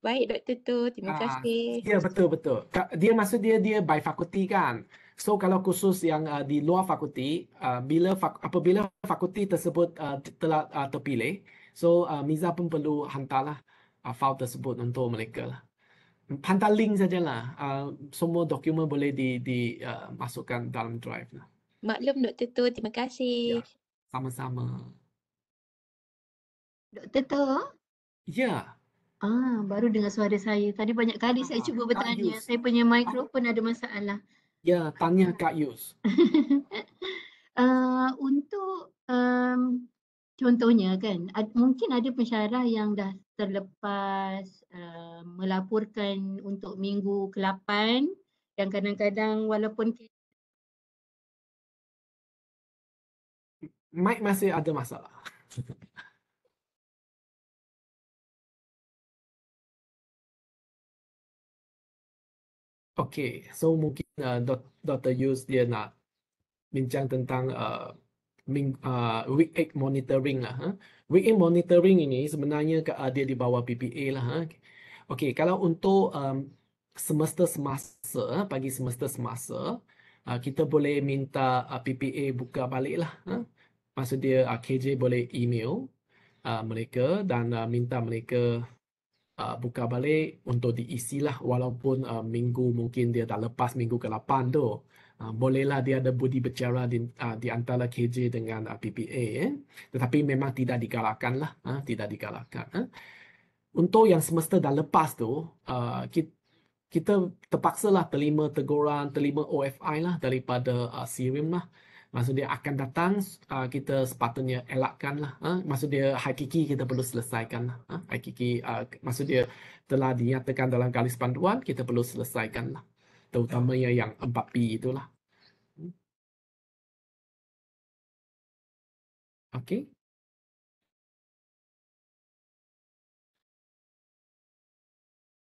Baik Dr. Tu, terima kasih. Ya, betul. Dia maksud dia by fakulti kan. So, kalau khusus yang di luar fakulti, apabila fakulti tersebut telah terpilih, so Miza pun perlu hantarlah file tersebut untuk mereka lah. Hantar link sajalah. Semua dokumen boleh dimasukkan dalam drive lah. Maklum Dr. Tu, terima kasih. Ya, sama-sama. Dr. Tu, Ya, baru dengar suara saya. Tadi banyak kali saya cuba Kak bertanya. Yus. Saya punya mikrofon ada masalah. Ya, tanya Kak Yus. Untuk contohnya kan, mungkin ada pensyarah yang dah terlepas melaporkan untuk minggu ke-8 yang kadang-kadang walaupun Mike masih ada masalah. Okay, so mungkin Dr. Yus dia nak bincang tentang week 8 monitoring lah. Week 8 monitoring ini sebenarnya dia di bawah PPA lah. Okay, kalau untuk semester semasa, pagi semester semasa, kita boleh minta PPA buka balik lah. Maksud dia KJ boleh email mereka dan minta mereka buka balik untuk diisilah walaupun minggu mungkin dia dah lepas minggu ke-8 tu. Bolehlah dia ada budi bicara di antara KJ dengan PPA. Tetapi memang tidak digalakkan lah. Tidak digalakkan. Untuk yang semester dah lepas tu, kita terpaksalah terima teguran, terima OFI lah daripada SIRIM lah. Maksud dia akan datang, kita sepatutnya elakkan lah. Maksud dia hakiki kita perlu selesaikan lah. Hakiki, maksud dia telah dinyatakan dalam garis panduan, kita perlu selesaikan lah. Terutamanya yang 4P itulah. Okey.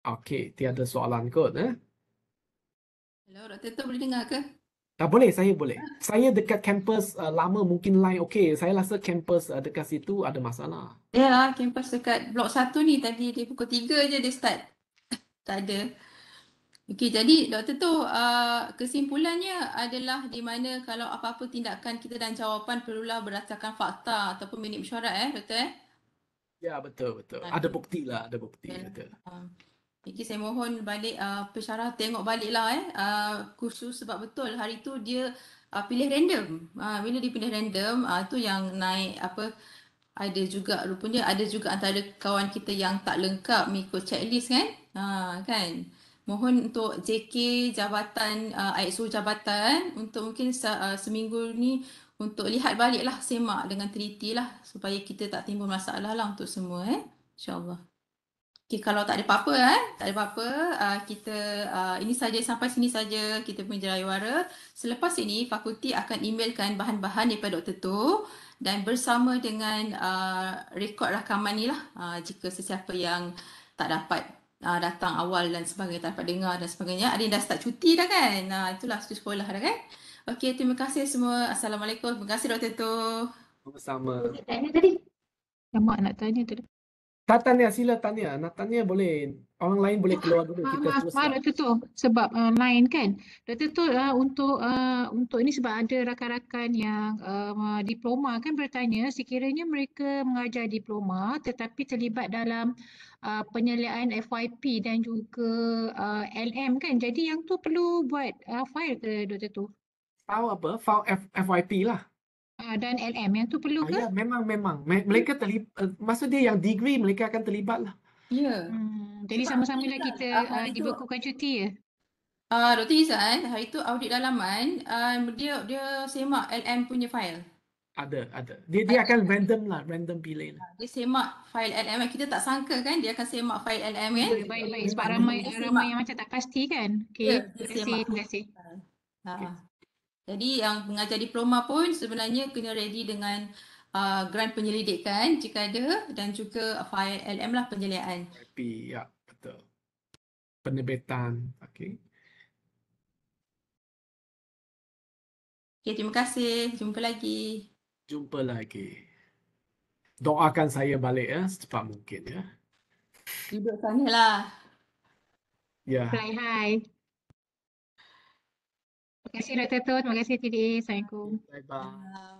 Okey, tiada soalan kot. Hello, Dr. Tu boleh dengar ke? Boleh, saya boleh. Saya dekat kampus lama mungkin line okey. Saya rasa kampus dekat situ ada masalah. Ya, kampus dekat blok 1 ni tadi dia pukul 3 je dia start. Tak ada. Okey, jadi Dr. Tu, kesimpulannya adalah di mana kalau apa-apa tindakan kita dan jawapan perlulah berdasarkan fakta ataupun minit mesyuarat Doktor Ya, betul. Ada bukti lah, ada bukti. Betul. Okey, saya mohon balik pensyarah tengok baliklah khusus sebab betul hari tu dia pilih random. Bila dia pilih random, tu yang naik ada juga rupanya ada juga antara kawan kita yang tak lengkap mengikut checklist kan? Kan? Mohon untuk JK jabatan IXO jabatan untuk mungkin seminggu ni untuk lihat baliklah, semak dengan teliti lah supaya kita tak timbul masalah lah untuk semua InsyaAllah. Okay, kalau tak ada apa-apa tak ada apa-apa, kita ini saja, sampai sini saja kita punya Jerayawara. Selepas ini fakulti akan emailkan bahan-bahan daripada Dr. Tu dan bersama dengan rekod rakaman ni lah, jika sesiapa yang tak dapat datang awal dan sebagainya, tak dapat dengar dan sebagainya, ada yang dah start cuti dah kan, itulah studi sekolah dah kan. Okey, terima kasih semua. Assalamualaikum. Terima kasih Dr. Tu. Sama-sama. tanya tadi. Mak nak tanya tu. Tak tanya, sila tanya. Nak tanya boleh. Orang lain boleh keluar dulu. Kita Maaf teruskan. Dr. Tu, sebab lain kan. Dr. Tu, untuk ini sebab ada rakan-rakan yang diploma kan bertanya sekiranya mereka mengajar diploma tetapi terlibat dalam penyeliaan FYP dan juga LM kan. Jadi yang tu perlu buat file ke Dr. Tu? File apa? File FYP lah. Dan LM yang tu perlu ke? Ya, memang. Mereka terlibat. Maksud dia yang degree mereka akan terlibat lah. Ya. Jadi Sebab sama-sama lah Izan, kita hari tu, dibekukan cuti ya? Dr. Izan, hari tu audit dalaman, dia semak LM punya file. Ada. Dia akan random pilih lah. Dia semak file LM. Kita tak sangka kan dia akan semak file LM kan. Baik. Sebab Memang ramai yang macam tak pasti kan. Okey, Ya, dia terima kasih. Jadi yang mengajar diploma pun sebenarnya kena ready dengan grant penyelidikan jika ada dan juga file LM lah penyeliaan. FYP, ya, betul. penerbitan. Okey. Okay, terima kasih. Jumpa lagi. Jumpa lagi. Doakan saya balik ya secepat mungkin ya. Duduk sana lah. Ya. Fly high. Terima kasih Dr. Tun, terima kasih TDA. Assalamualaikum. Bye bye.